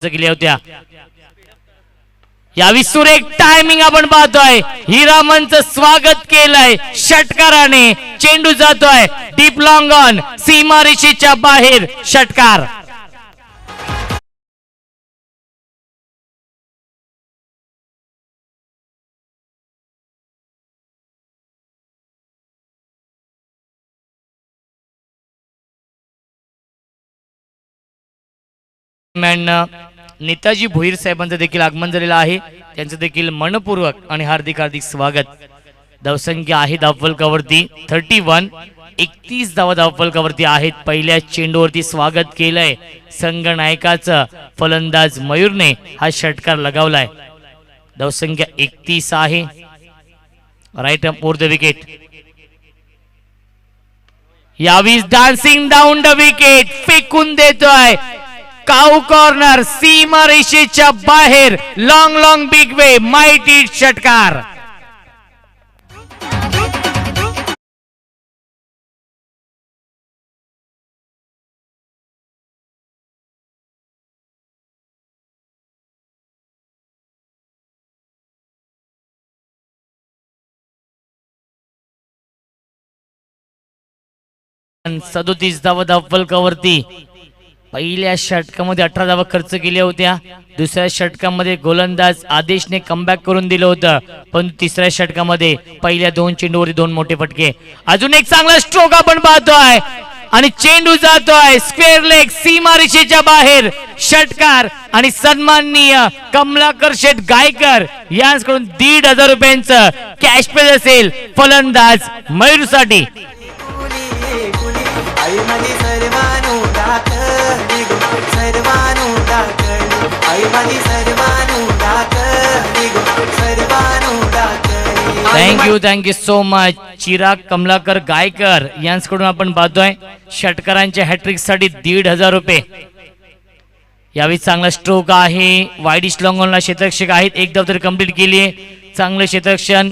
केल्या होत्या. यावी सुरेख टायमिंग आपण पाहतोय. हिरामनचं स्वागत केलंय षटकाराने. चेंडू जातोय डीप लॉंग ऑन सीमारेषेच्या बाहेर. षटकार. नेताजी भोईर साहेबांचं देखील आगमन झालेलं आहे. त्यांचं देखील मनपूर्वक आणि हार्दिक हार्दिक स्वागत. धावसंख्या आहे धावफलकावरती 31. 31 धावा धावफलकावरती आहेत. पहिल्या चेंडूवरती स्वागत केलंय संघनायकाचं फलंदाज मयूरने. हा षटकार लगावलाय. धावसंख्या 31 आहे. Right up over the wicket. यावी डान्सिंग डाऊन द विकेट फेकून देतोय. काऊ कॉर्नर सीमारेषेच्या बाहेर. लॉंग बिग वे माइटी षटकार. आणि 37 धावा धावफलकावरती. पहिल्या षटकामध्ये 18 धावा खर्च केल्या होत्या. दुसऱ्या षटकामध्ये गोलंदाज आदेशने कमबॅक करून दिलं होतं, पण तिसऱ्या षटकामध्ये पहिल्या 2 चेंडूवरती 2 मोठे फटके. अजून एक चांगला स्ट्रोक आपण पाहतोय आणि चेंडू जातोय स्क्वेअर लेग सीमारेषेच्या बाहेर. षटकार आणि सन्माननीय कमलाकर शेठ गायकर यांच्याकडून 1,500 रुपयांचं कॅश प्राइज असेल फलंदाज मयूरसाठी. Thank you so much Chirag Kamlakar Gaikar यांच्याकडून आपण पाहतोय षटकारांच्या हॅट्रिक साठी 1,500 रुपये. यावेळी चांगला स्ट्रोक आहे. वाईडिश लॉंगॉनला क्षेत्ररक्षक आहेत. एक धाव तर कंप्लीट केली आहे. चांगलं क्षेत्ररक्षण.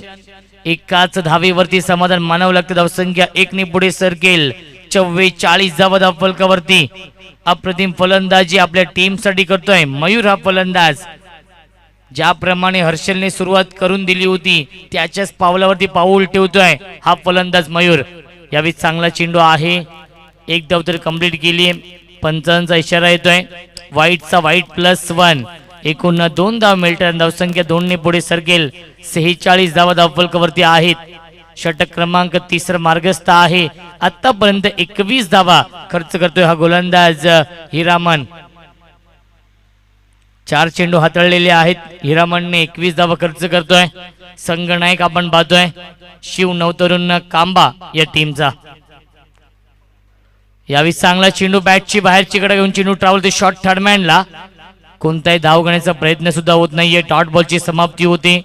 एकाच धावेवरती समाधान मानावं लागतं. धावसंख्या 1 पुढे सरकेल. 44 धावा धावफलकावरती. अप्रतिम फलंदाजी आपल्या टीम साठी करतोय मयूर हा फलंदाज. ज्याप्रमाणे हर्षलने सुरुवात करून दिली होती त्याच्याच पावलावरती पाऊल ठेवतोय हा फलंदाज मयूर. यावेळी चांगला चेंडू आहे. एक धाव तर कंप्लीट केली. पंचांचा इशारा येतोय. वाईटचा वाईट +1. एकूण 2 धाव मिळतात. धावसंख्या 2 ने पुढे सरकेल. 46 धावा धावफलकावरती आहेत. षटक क्रमांक 3 मार्गस्थ आहे. आतापर्यंत 21 धावा खर्च करतोय हा गोलंदाज हिरामन. 4 चेंडू हाताळलेले आहेत. हिरामनने 21 धावा खर्च करतोय. संघनायक आपण पाहतोय शिव नवतरुण कांबा या टीमचा. यावेळी चांगला चेंडू बॅटची बाहेरची कडे घेऊन चेंडू ट्रॅव्हल ते शॉर्ट थर्डमॅनला. कोणताही धाव घेण्याचा प्रयत्न सुद्धा होत नाहीये. डॉट बॉलची समाप्ती होते.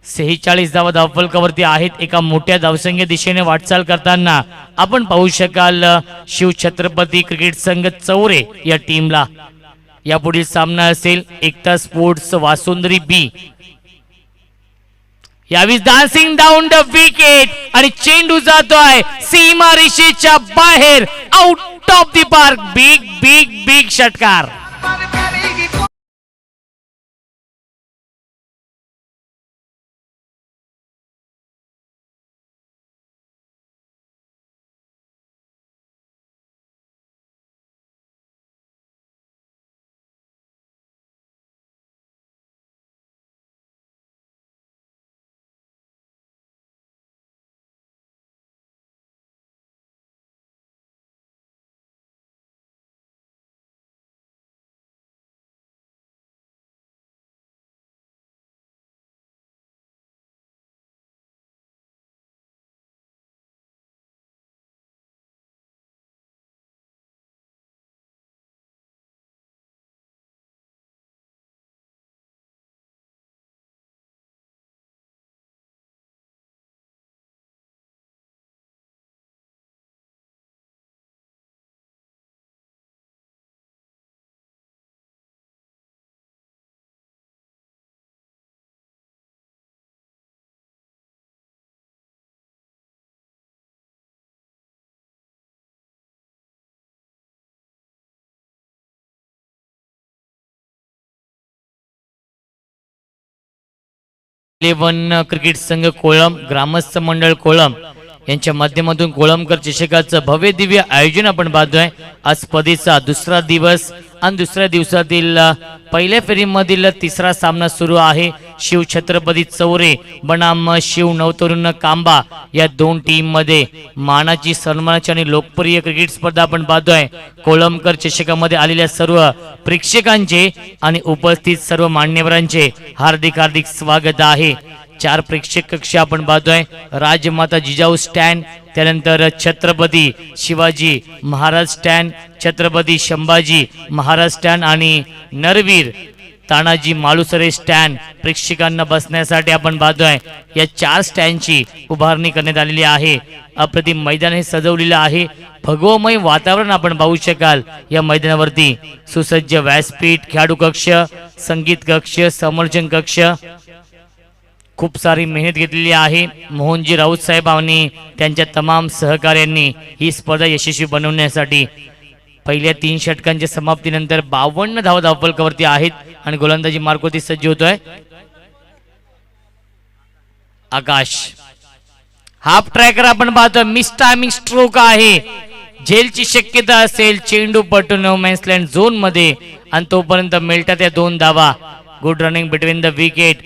46 धावा धावफलकावरती आहेत. एका मोठ्या धावसंख्ये दिशेने वाटचाल करताना आपण पाहू शकाल शिव छत्रपती क्रिकेट संघ चौरे या टीमला. यापुढील सामना असेल एकता स्पोर्ट्स वासुंदरी बी. यावेळी डान्सिंग डाऊन द विकेट आणि चेंडू जातोय सीमा रेषेच्या बाहेर. Out of the park. Big big big षटकार. इलेव्हन क्रिकेट संघ कोळम ग्रामस्थ मंडळ कोळम यांच्या माध्यमातून कोळमकर चषकाचं भव्य दिव्य आयोजन आपण पाहतोय. आज स्पर्धेचा दुसरा दिवस आणि दुसऱ्या दिवसातील पहिल्या फेरीमधील तिसरा सामना सुरू आहे. शिव छत्रपती चौरे बनाम शिव नवतरुण कांबा या दोन टीम मध्ये मानाची सन्मानाची आणि लोकप्रिय क्रिकेट स्पर्धा आपण पाहतोय. कोळमकर चषकामध्ये आलेल्या सर्व प्रेक्षकांचे आणि उपस्थित सर्व मान्यवरांचे हार्दिक हार्दिक स्वागत आहे. 4 प्रेक्षक कक्ष आपण पाहतोय. राजमाता जिजाऊ स्टँड, त्यानंतर छत्रपती शिवाजी महाराज स्टँड, छत्रपती संभाजी महाराज स्टँड आणि नरवीर तानाजी मालुसरे स्टँड प्रेक्षकांना बसण्यासाठी आपण पाहतोय. या 4 स्टँडची उभारणी करण्यात आलेली आहे. अप्रतिम मैदान हे सजवलेलं आहे. भगवमय वातावरण आपण पाहू शकाल या मैदानावरती. सुसज्ज व्यासपीठ, खेळाडू कक्ष, संगीत कक्ष, समर्जन कक्ष, खूप सारी मेहनत घेतलेली आहे. मोहनजी राऊत साहेब आणि त्यांच्या तमाम सहकार्यांनी ही स्पर्धा यशस्वी बनवण्यासाठी. पहिल्या 3 षटकांच्या समाप्तीनंतर 52 धावा धावफलकावरती आहेत आणि गोलंदाजी मार्कवरती सज्ज होतोय आकाश. हाफ ट्रॅकर आपण पाहतोय. मिस टायमिंग स्ट्रोक आहे. झेलची शक्यता असेल. चेंडू पटू नो मॅन्स लँड झोन मध्ये आणि तोपर्यंत मिळतात या 2 धावा. Good running between the wicket.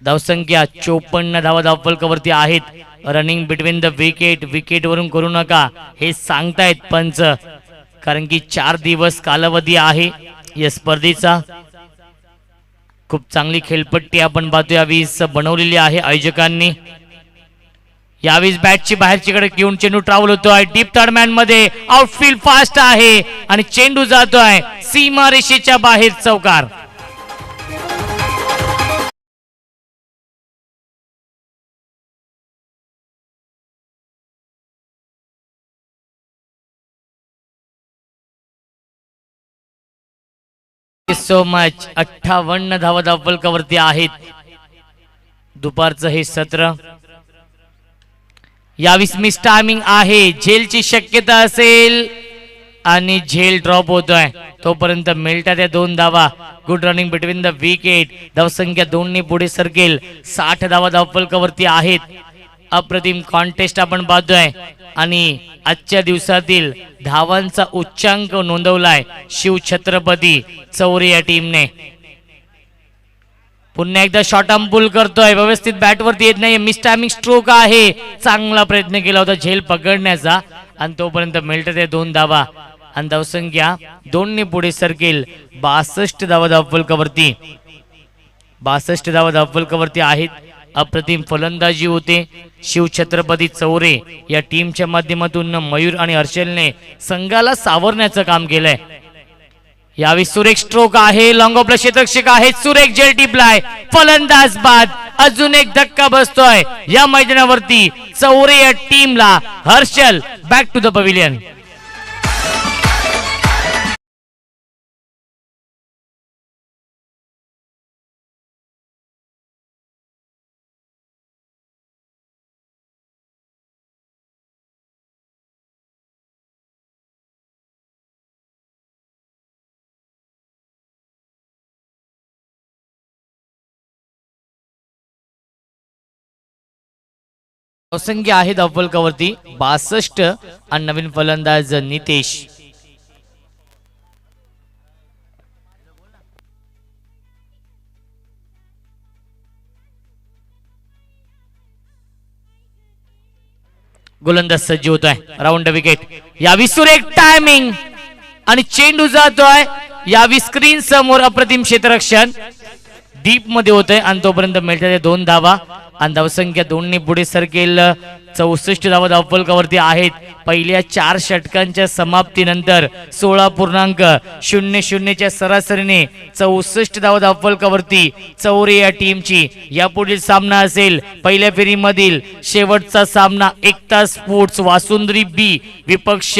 धावसंख्या 54 धावा धावफलकावरती आहेत. Running between the wicket. Wicket वरून करू नका हे सांगतायत पंच, कारण की 4 दिवस कालावधी आहे या स्पर्धेचा. खूप चांगली खेळपट्टी आपण पाहतो यावेळीस बनवलेली आहे आयोजकांनी. यावेळीस बॅटची बाहेरची कडे घेऊन चेंडू ट्रॅव्हल होतोय डीप थर्डमॅन मध्ये. आउटफील्ड फास्ट आहे आणि चेंडू जातोय सीमा रेषेच्या बाहेर. चौकार. So much. 58 धावा धावफलकावरती आहेत. दुपारचं हे सत्र. यावेळी मिस टायमिंग आहे. झेलची शक्यता असेल आणि झेल ड्रॉप होतोय. तोपर्यंत मिळतात या 2 धावा. Good running between the wicket. धावसंख्या 2 ने पुढे सरकेल. 60 धावा धावफलकावरती आहेत. अप्रतिम कॉन्टेस्ट आपण पाहतोय आणि आजच्या दिवसातील धावांचा उच्चांक नोंदवलाय शिव छत्रपती चौरे या टीमने. पुन्हा एकदा शॉर्ट आर्म पुल करतोय, व्यवस्थित बॅट वरती येत नाही, मिस टायमिंग स्ट्रोक आहे. चांगला प्रयत्न केला होता झेल पकडण्याचा आणि तोपर्यंत मिळतात आहे 2 धावा आणि धावसंख्या 2 ने पुढे सरकेल. 62 धावा धावफलकावरती, 62 धावा धावफलकावरती आहेत. अप्रतिम फलंदाजी होते शिव छत्रपती चौरे या टीमच्या माध्यमातून मयूर आणि हर्षलने संघाला सावरण्याचं काम केलंय. यावेळी सुरेख स्ट्रोक आहे, लॉंग ऑफला क्षेत्ररक्षक आहे, सुरेख जेल टिपलाय, फलंदाज बाद. अजून एक धक्का बसतोय या मैदानावरती चौरे या टीमला. Harshal back to the pavilion. असंख्य आहेत अव्वलकावरती 62 आणि नवीन फलंदाज नितेश. गोलंदाज सज्ज होतोय, राऊंड विकेट. यावी सुरेख टायमिंग आणि चेंडू जातोय यावी स्क्रीन समोर. अप्रतिम क्षेत्ररक्षण डीप मध्ये होतंय आणि तोपर्यंत मिळतात 2 धावा आणि धावसंख्या 2 ने पुढे सरकेल. 64 धावा धावफलकावरती आहेत. पहिल्या 4 षटकांच्या समाप्तीनंतर 16.00 च्या सरासरीने 64 धावा धावफलकावरती चौरे या टीमची. यापुढील सामना असेल पहिल्या फेरीमधील शेवटचा सामना एकता स्पोर्ट्स वासुंद्री बी विपक्ष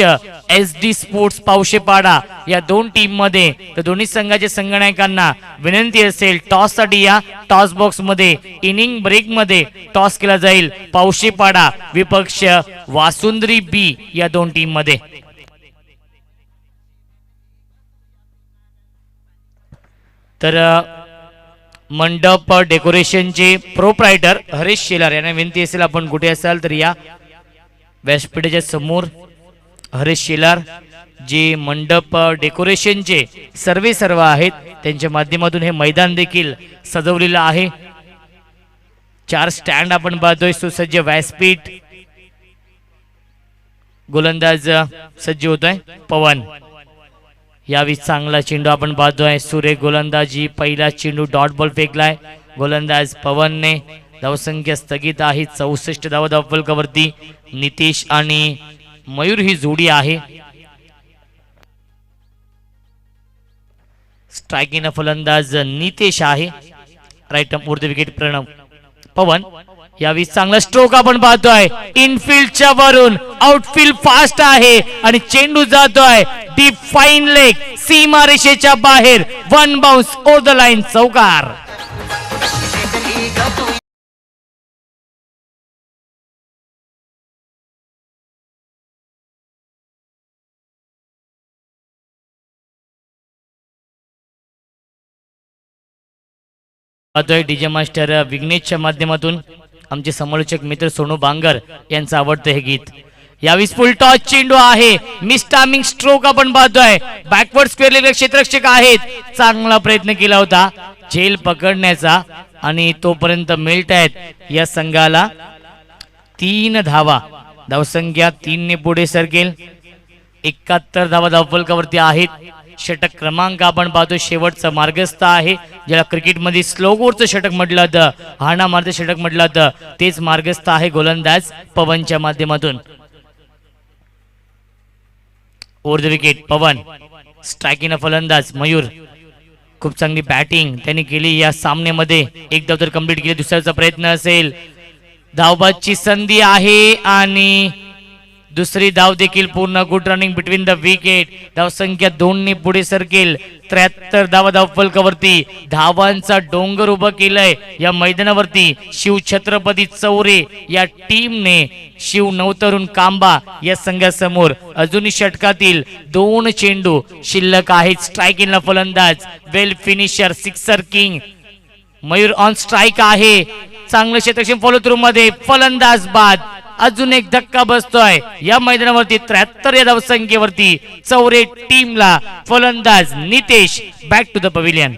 SD स्पोर्ट्स पावशेपाडा या 2 टीम मध्ये. तर दोन्ही संघाच्या संघनायकांना विनंती असेल टॉस साठी या. टॉस बॉक्स मध्ये इनिंग ब्रेक मध्ये टॉस केला जाईल पावशेपाडा विपक्ष वासुंद्री बी या 2 टीम मध्ये. तर मंडप डेकोरेशनचे प्रोप्रायटर हरीश शेलार यांना विनंती असेल आपण कुठे असाल तर या व्यासपीठाच्या समोर. हरीश शेलार जे मंडप डेकोरेशनचे सर्व आहेत त्यांच्या माध्यमातून हे मैदान देखील सजवलेलं आहे. 4 स्टँड आपण पाहतोय, सुसज्ज व्यासपीठ. गोलंदाज सज्ज होतोय पवन. यावेळी चांगला चेंडू आपण पाहतोय, सुरेख गोलंदाजी. पहिला चेंडू डॉट बॉल फेकलाय गोलंदाज पवनने. धावसंख्या स्थगित आहे 64 धावा धावफलकावरती. नितेश आणि मयूर ही जोडी आहे. स्ट्रायकिंग फलंदाज नितेश आहे. Right arm the wicket Pranav. Pawan यावेळी चांगला स्ट्रोक आपण पाहतोय इनफिल्डच्या वरून. आउटफील्ड फास्ट आहे आणि चेंडू जातोय डीप फाईन लेग सीमारेषेच्या बाहेर. 1 बाउन्स ओव्हर द लाईन, चौकार. डीजे मास्टर विघ्नेशच्या माध्यमातून आमचे समालोचक मित्र सोनू बांगर यांचं आवडतं हे गीत. यावेळी फुल टॉस चेंडू आहे, मिस टायमिंग स्ट्रोक आपण पाहतोय. बॅकवर्ड स्क्वेअर क्षेत्ररक्षक आहेत. चांगला प्रयत्न केला होता झेल पकडण्याचा आणि तोपर्यंत मिळत आहेत या संघाला 3 धावा. धावसंख्या 3 ने पुढे सरकेल. 71 धावा धावफलकावरती आहेत. षटक क्रमांक आपण पाहतो शेवटचा मार्गस्थ आहे, ज्याला क्रिकेटमध्ये स्लोगोरचं षटक म्हटलं जातं, हाणा मारतं षटक म्हटलं जातं, तेच मार्गस्थ आहे गोलंदाज पवनच्या माध्यमातून. Over the wicket Pawan. Striking फलंदाज मयूर. खूप चांगली बॅटिंग त्यांनी केली या सामन्यामध्ये. एक धाव तर कंप्लीट केली, दुसऱ्याचा प्रयत्न असेल. धावबादची संधी आहे आणि दुसरी धाव देखील पूर्ण. Good running between the wicket. धावसंख्या 2 ने पुढे सरकेल. 73 धावा धावफलकावरती. धावांचा डोंगर उभं केलंय या मैदानावरती शिव छत्रपती चौरे या टीमने. शिव नवतरुण कांबा या संघासमोर अजूनही षटकातील 2 चेंडू शिल्लक आहेत. स्ट्रायकिंगला फलंदाज well finisher sixer king Mayur on strike आहे चांगलं क्षेत्रक्षण फॉलो थ्रू मध्ये फलंदाज बाद. अजून एक धक्का बसतोय या मैदानावरती 73 या धावसंख्येवरती चौरे टीमला. फलंदाज Nitesh back to the pavilion.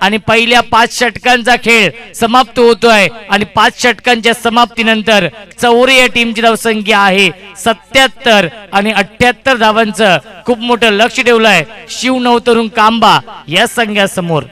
आणि पहिल्या 5 षटकांचा खेळ समाप्त होतोय आणि 5 षटकांच्या समाप्तीनंतर चौरे या टीमची धावसंख्या आहे 77 आणि 78 धावांचं खूप मोठं लक्ष ठेवलंय शिवनवतरुण कांबा या संघासमोर.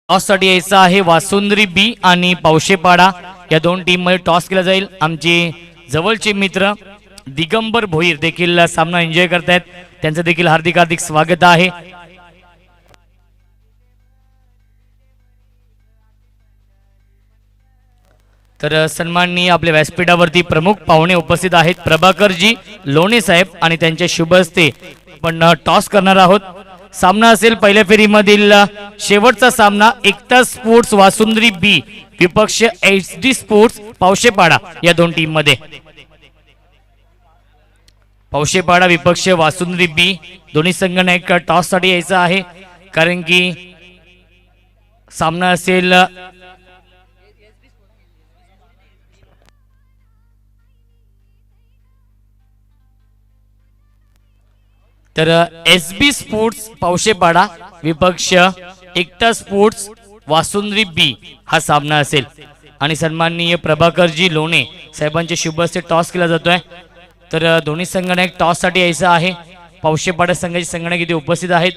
टॉससाठी यायचं आहे वासुंद्री बी आणि पावशेपाडा या दोन टीम मध्ये टॉस केला जाईल. आमचे जवळचे मित्र दिगंबर भोईर देखील सामना एन्जॉय करतायत, त्यांचं देखील हार्दिक हार्दिक स्वागत आहे. तर सन्माननीय आपल्या व्यासपीठावरती प्रमुख पाहुणे उपस्थित आहेत प्रभाकरजी लोणे साहेब आणि त्यांच्या शुभ हस्ते पण टॉस करणार आहोत. सामना असेल पहिल्या फेरीमधील शेवटचा सामना एकता स्पोर्ट्स वासुंद्री बी विपक्ष HD स्पोर्ट्स पावशेपाडा या दोन टीम मध्ये. पावशेपाडा विपक्ष वासुंद्री बी दोन्ही संघांना एक टॉस साठी यायचं आहे कारण की सामना असेल तर SB स्पोर्ट्स पावशेपाडा विपक्ष एकता स्पोर्ट्स वासुंद्री बी हा सामना असेल आणि सन्माननीय प्रभाकरजी लोणे साहेबांच्या शुभ हस्ते टॉस केला जातोय. तर दोन्ही संघांना एक टॉस साठी यायचं आहे. पावशेपाडा संघाची संघटक इथे उपस्थित आहेत,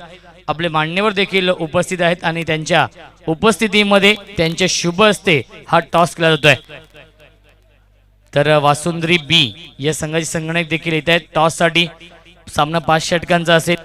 आपले मान्यवर देखील उपस्थित आहेत आणि त्यांच्या उपस्थितीमध्ये त्यांच्या शुभ हस्ते हा टॉस केला जातोय. तर वासुंद्री बी या संघाची संघटक देखील येत आहेत टॉस साठी. सामना 5 षटकांचा असेल.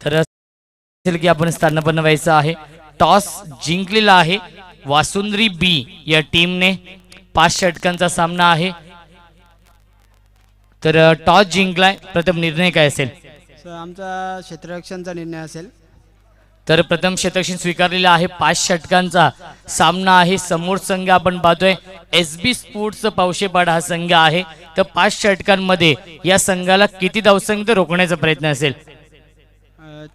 तर असेल की आपण स्थानापन्न व्हायचं आहे. टॉस जिंकलेला आहे वासुंद्री बी या टीमने. 5 षटकांचा सामना आहे. तर टॉस जिंकलाय, प्रथम निर्णय काय असेल? आमचा क्षेत्ररक्षणचा निर्णय असेल. तर प्रथम क्षेत्ररक्षण स्वीकारलेला आहे. 5 षटकांचा सामना आहे. समोर संघ आपण पाहतोय SB स्पोर्ट्स पावशेपाडा हा संघ आहे. तर 5 षटकांमध्ये या संघाला किती धावसंख्या रोखण्याचा प्रयत्न असेल?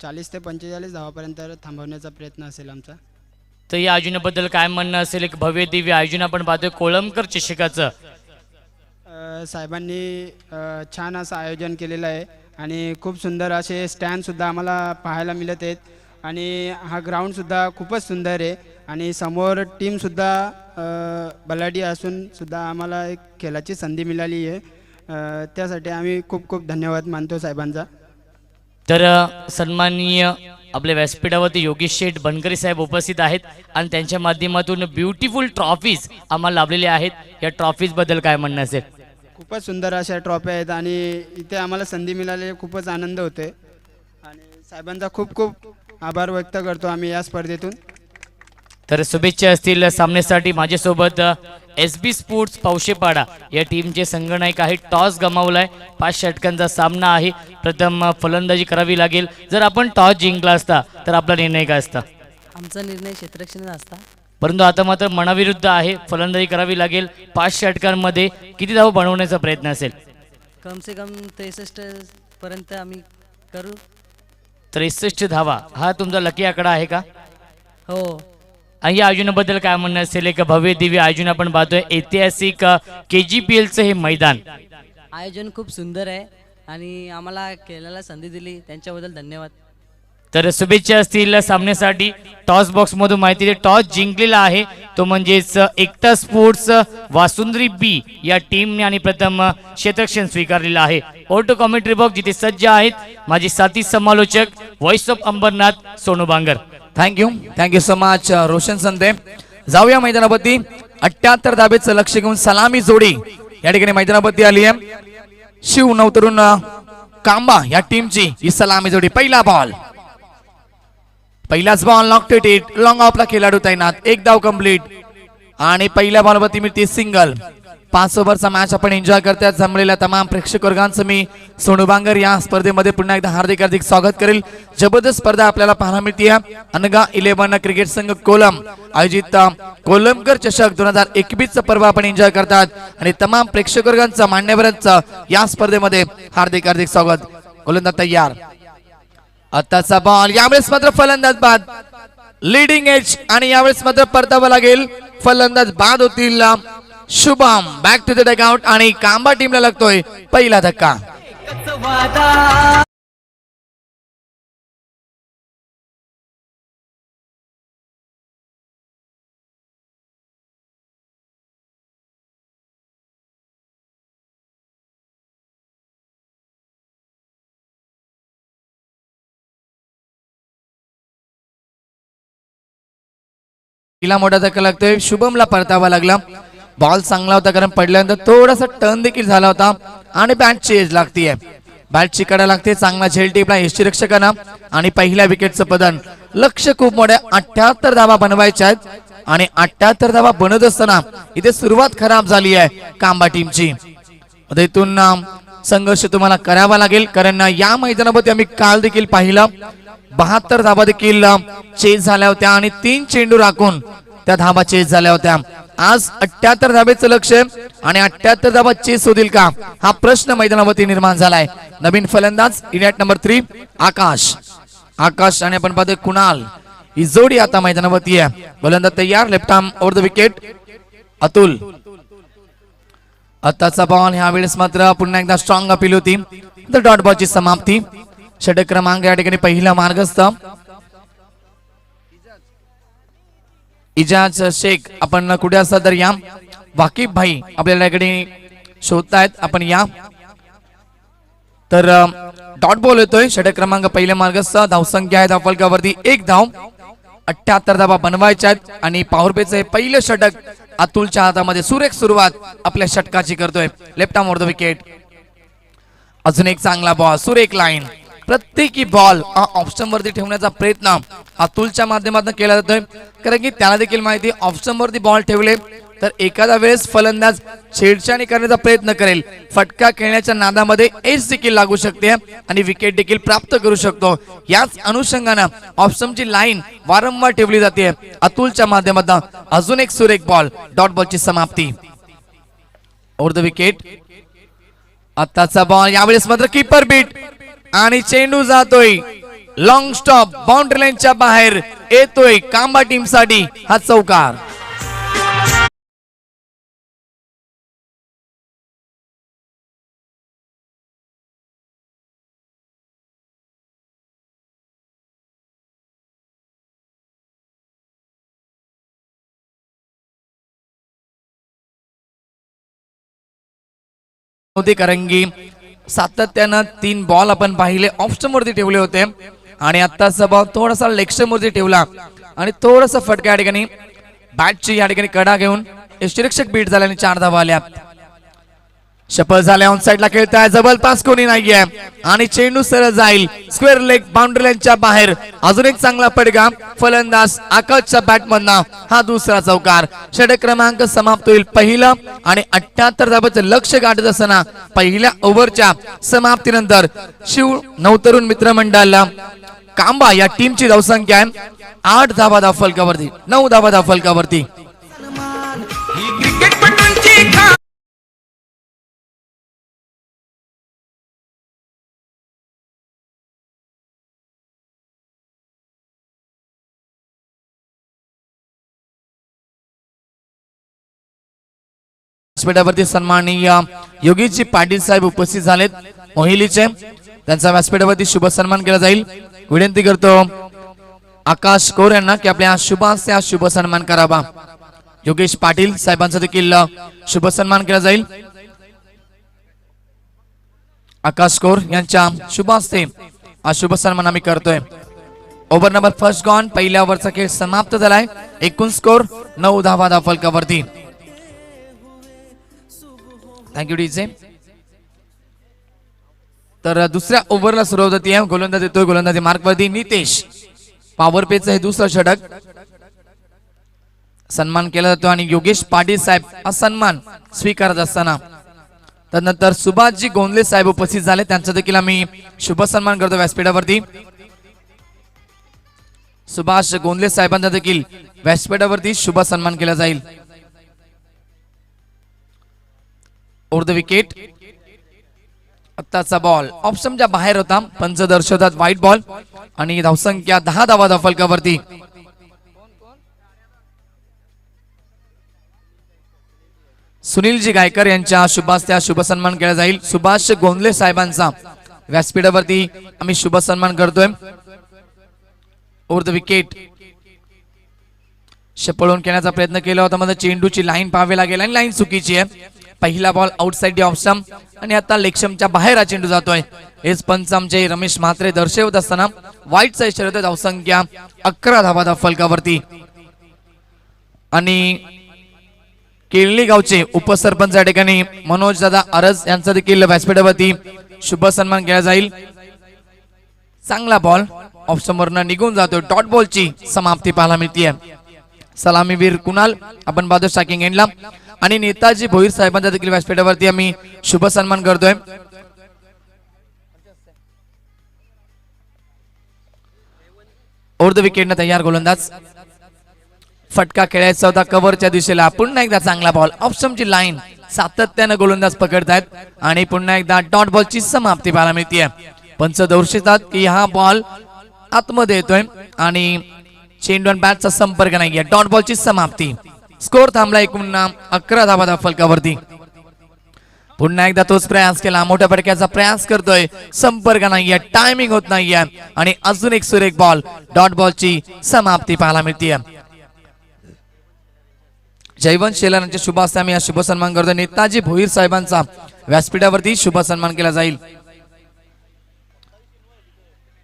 40 ते 45 धावापर्यंत थांबवण्याचा प्रयत्न असेल आमचा. तर या आयोजनाबद्दल काय म्हणणं असेल? एक भव्य दिव्य आयोजन आपण पाहतोय कोळंबकर चषकाचं. साहेबांनी छान असं आयोजन केलेलं आहे आणि खूप सुंदर असे स्टँडसुद्धा आम्हाला पाहायला मिळत आहेत आणि हा ग्राउंडसुद्धा खूपच सुंदर आहे आणि समोर टीमसुद्धा बलाढ्य असून सुद्धा आम्हाला एक खेळाची संधी मिळाली आहे. त्यासाठी आम्ही खूप खूप धन्यवाद मानतो साहेबांचा. तर सन्माननीय आपल्या व्यासपीठावरती योगेश शेठ बनकरी साहेब उपस्थित आहेत आणि त्यांच्या माध्यमातून ब्युटिफुल ट्रॉफीज आम्हाला लाभलेल्या आहेत. या ट्रॉफीज बद्दल काय म्हणणं असेल? खूपच सुंदर अशा ट्रॉफी आहेत आणि इथे आम्हाला संधी मिळाली, खूपच आनंद होते आणि साहेबांचा खूप खूप आभार व्यक्त करतो आम्ही या स्पर्धेतून. तर शुभेच्छा असतील सामन्यासाठी. माझ्यासोबत SB स्पोर्ट्स पावशेपाडा या टीमचे संघनायक आहेत. टॉस गमावलाय. 5 षटकांचा सामना आहे. प्रथम फलंदाजी करावी लागेल. जर आपण टॉस जिंकला असता तर आपला निर्णय काय असता? आमचा निर्णय क्षेत्ररक्षण असता, परंतु आता मात्र मनाविरुद्ध आहे. फलंदाजी करावी लागेल. 5 षटकांमध्ये किती धाव बनवण्याचा प्रयत्न असेल? कम से कम 63 पर्यंत आम्ही करू. 63 धावा हा तुमचा लकी आकडा आहे का? हो. आणि या आयोजनाबद्दल काय म्हणणं असेल? एक भव्य दिव्य आयोजन आपण पाहतोय. ऐतिहासिक KGPLचं हे मैदान. आयोजन खूप सुंदर आहे आणि आम्हाला खेळायला संधी दिली त्यांच्याबद्दल धन्यवाद. तर शुभेच्छा असतील सामन्यासाठी. टॉस बॉक्स मधून माहिती टॉस जिंकलेला आहे तो म्हणजेच एकता स्पोर्ट्स वासुंद्री बी या टीमने आणि प्रथम क्षेत्ररक्षण स्वीकारलेला आहे. ओटो कॉमेंट्री बॉक्स जिथे सज्ज आहेत माझे साथी समालोचक voice of Ambernath Sonu Bangar. Thank you so much Roshan Sante. जाऊया मैदानावरती. 78 धाबेचं लक्ष घेऊन सलामी जोडी या ठिकाणी मैदानावरती आली आहे. शिव नवतरुण कांबा या टीमची ही सलामी जोडी. पहिला बॉल, पहिलाच बॉल नॉकटेड इट. लॉंग ऑफला खेळाडू तैनात. एक धाव कंप्लीट आणि पहिल्या बॉलवरती मिळते सिंगल. 5 ओव्हरचा मॅच आपण एन्जॉय करतात. जमलेल्या तमाम प्रेक्षक वर्गांचं मी सोनू बांगर या स्पर्धेमध्ये पुन्हा एकदा हार्दिक हार्दिक स्वागत करेल. जबरदस्त स्पर्धा आपल्याला पाहायला मिळते. अनगा 11 क्रिकेट संघ कोलम आयोजित कोलमकर चषक 2021 पर्व आपण एन्जॉय करतात आणि तमाम प्रेक्षक वर्गांचं मान्यवरांचं या स्पर्धेमध्ये हार्दिक हार्दिक स्वागत. गोलंदाज तयार. आताचा बॉल यावेळेस मात्र फलंदाज बाद. लीडिंग एज आणि यावेळेस मात्र परतावा लागेल. फलंदाज बाद होतील. Shubham back to the dugout आणि कांबा टीमला लागतोय पहिला धक्का. तिला मोठा धक्का लागतोय. शुभमला परतावा लागला. बॉल चांगला होता कारण पडल्यानंतर थोडासा टर्न देखील झाला होता आणि बॅटची एज लागतीये. बॅटची कडा लागते. चांगला झेल टिपला यष्टीरक्षकांना आणि पहिल्या विकेटचं पतन. लक्ष खूप मोठे. 78 धावा बनवायच्या आहेत आणि 78 धावा बनत असताना इथे सुरुवात खराब झाली आहे कांबा टीमची. इथून संघर्ष तुम्हाला करावा लागेल कारण या मैदानामध्ये आम्ही काल देखील पाहिलं 72 धावा देखील चेस झाल्या होत्या आणि 3 चेंडू राखून त्या धावा चेस झाल्या होत्या. आज 78 धाबेचं लक्ष आणि 78 धावा चेस होतील का हा प्रश्न मैदानावरती निर्माण झालाय. नवीन फलंदाज इनिट नंबर 3 आकाश आणि आपण पाहतोय कुणाल. ही जोडी आता मैदानावरती आहे. गोलंदाज तयार. Left arm over the wicket Atul. आताचा बॉल ह्या वेळेस मात्र पुन्हा एकदा स्ट्रॉंग अपील होती. डॉट बॉलची समाप्ती. षटक क्रमांक या ठिकाणी पहिला मार्गस्थ इजाज शेख. आपण कुठे असता तर या. वाकिफ भाई आपल्याला इकडे शोधतायत. आपण या. तर डॉट बॉल येतोय. षटक क्रमांक पहिल्या मार्गस्थ. धावसंख्या आहे धावफलकावरती 1 धाव. 78 धावा बनवायच्या आहेत आणि पॉवर प्लेचं हे पहिलं षटक अतुलच्या हातामध्ये. सुरेख सुरुवात आपल्या षटकाची करतोय. Left arm over the wicket. अजून एक चांगला बॉल. सुरेख लाईन. प्रत्येकी बॉल ऑप्शन वरती ठेवण्याचा प्रयत्न अतुलच्या माध्यमातून केला जातोय कारण की त्याला देखील माहिती ऑप्शन वरती बॉल ठेवले तर एखादा वेळेस फलंदाज छेडछाणी करण्याचा प्रयत्न करेल. फटका खेळण्याच्या नादामध्ये एज देखील लागू शकते आणि विकेट देखील प्राप्त करू शकतो. याच अनुषंगाने ऑप्शनची लाईन वारंवार ठेवली जाते अतुलच्या माध्यमातून. अजून एक सुरेख बॉल. डॉट बॉलची समाप्ती. Over the wicket. आताचा बॉल यावेळेस मात्र कीपर बीट आणि चेंडू जातोय लॉंग स्टॉप. बाउंड्री लाईनच्या बाहेर येतोय कांबा टीम साठी हा चौकार. करंगी सातत्यानं 3 बॉल आपण पाहिले ऑप्शन वरती ठेवले होते आणि आत्ताचा बॉल थोडासा लेक्शन वरती ठेवला आणि थोडासा फटका या ठिकाणी बॅटची या ठिकाणी कडा घेऊन यष्टीरक्षक बीट झाल्याने 4 धावा आल्या. शपथ झाल्या. ऑन साइडला खेळताय. जबल पास कोणी नाहीये आणि चेंडू सरळ जाईल स्क्वेअर लेग बाउंड्री लाईनच्या बाहेर. अजून एक चांगला पडगा फलंदाज आकाशच्या बॅटमधनं हा दुसरा चौकार. षटक क्रमांक समाप्त होईल पहिला आणि 78 धावांचं लक्ष गाठत असताना पहिल्या ओव्हरच्या समाप्तीनंतर शिव नवतरुण मित्रमंडळाला कांबा या टीमची धावसंख्या आहे 8 धावा धावफलकावरती. 9 धावा धावफलकावरती. व्यासपीठावरती सन्माननीय योगीजी पाटील साहेब उपस्थित झालेत. मोहिलीचे, त्यांचा व्यासपीठावरती शुभ सन्मान केला जाईल. विनंती करतो आकाश कोर यांना की आपल्या शुभास या शुभ सन्मान करावा. योगेश पाटील साहेबांचा देखील शुभ सन्मान केला जाईल. आकाश कोर यांच्या शुभ हस्ते हा शुभ सन्मान आम्ही करतोय. Over number first gone. पहिल्या ओव्हरचा खेळ समाप्त झालाय. एकूण स्कोर 9 धावा धावफलकावरती. Thank you DJ. तर दुसऱ्या ओव्हरला सुरुवात होती. गोलंदाज येतोय गोलंदाजी मार्कवरती नितेश. पॉवर पेचं हे दुसरं षटक. सन्मान केला जातो आणि योगेश पाटील साहेब हा सन्मान स्वीकारत असताना त्यानंतर सुभाषजी गोंदले साहेब उपस्थित झाले. त्यांचा देखील आम्ही शुभ सन्मान करतो व्यासपीठावरती. सुभाष गोंदले साहेबांचा देखील व्यासपीठावरती शुभ सन्मान केला जाईल. Over the wicket. आत्ताचा बॉल ऑप्शनच्या बाहेर होता. पंच दर्शवतात व्हाईट बॉल आणि धावसंख्या 10 धावा धावफलकावरती. सुनीलजी गायकर यांच्या शुभास्त्या शुभ सन्मान केला जाईल. सुभाष गोंदले साहेबांचा व्यासपीठावरती आम्ही शुभ सन्मान करतोय. Over the wicket. पळून खेळण्याचा प्रयत्न केला होता मध्ये चेंडूची लाईन पाहावी लागेल आणि लाईन चुकीची आहे. पहिला बॉल आउटसाइड द ऑप्शन आणि आता लेगस्टंपच्या बाहेर हा चेंडू जातोय. हेच पंच आमचे रमेश म्हात्रे दर्शवत असताना व्हाईटचा इशारा होता. धावसंख्या 11 धावा धावफलकावरती. आणि केळली गावचे उपसरपंच या ठिकाणी मनोज दादा अरज यांचा देखील व्यासपीठावरती शुभ सन्मान केला जाईल. चांगला बॉल ऑप्शनवरनं निघून जातोय. डॉट बॉलची समाप्ती पाहायला मिळते. सलामीवीर कुणाल आपण बाजू स्ट्रायकिंग एंडला आणि नेताजी भोईर साहेबांच्या देखील व्यासपीठावरती आम्ही शुभ सन्मान करतोय. ओव्हर द विकेट न तयार गोलंदाज. फटका खेळायचा होता कव्हरच्या दिशेला. पुन्हा एकदा चांगला बॉल ऑप्शनची लाईन सातत्यानं गोलंदाज पकडतायत आणि पुन्हा एकदा डॉट बॉलची समाप्ती पाहायला मिळते. पंच दर्शवतात की हा बॉल आतमध्ये येतोय आणि चेंडू आणि बॅटचा संपर्क नाहीये. डॉट बॉलची समाप्ती. स्कोर थांबला एकूण 11 धावा धावफलकावरती. पुन्हा एकदा तोच प्रयास केला. मोठ्या फटक्याचा प्रयास करतोय. संपर्क नाहीये. टायमिंग होत नाहीये आणि अजून एक सुरेख बॉल. डॉट बॉलची समाप्ती पाहायला मिळते. जयवंत शेलार यांच्या शुभ हस्ते आम्ही शुभ सन्मान करतोय. नेताजी भोईर साहेबांचा व्यासपीठावरती शुभ सन्मान केला जाईल.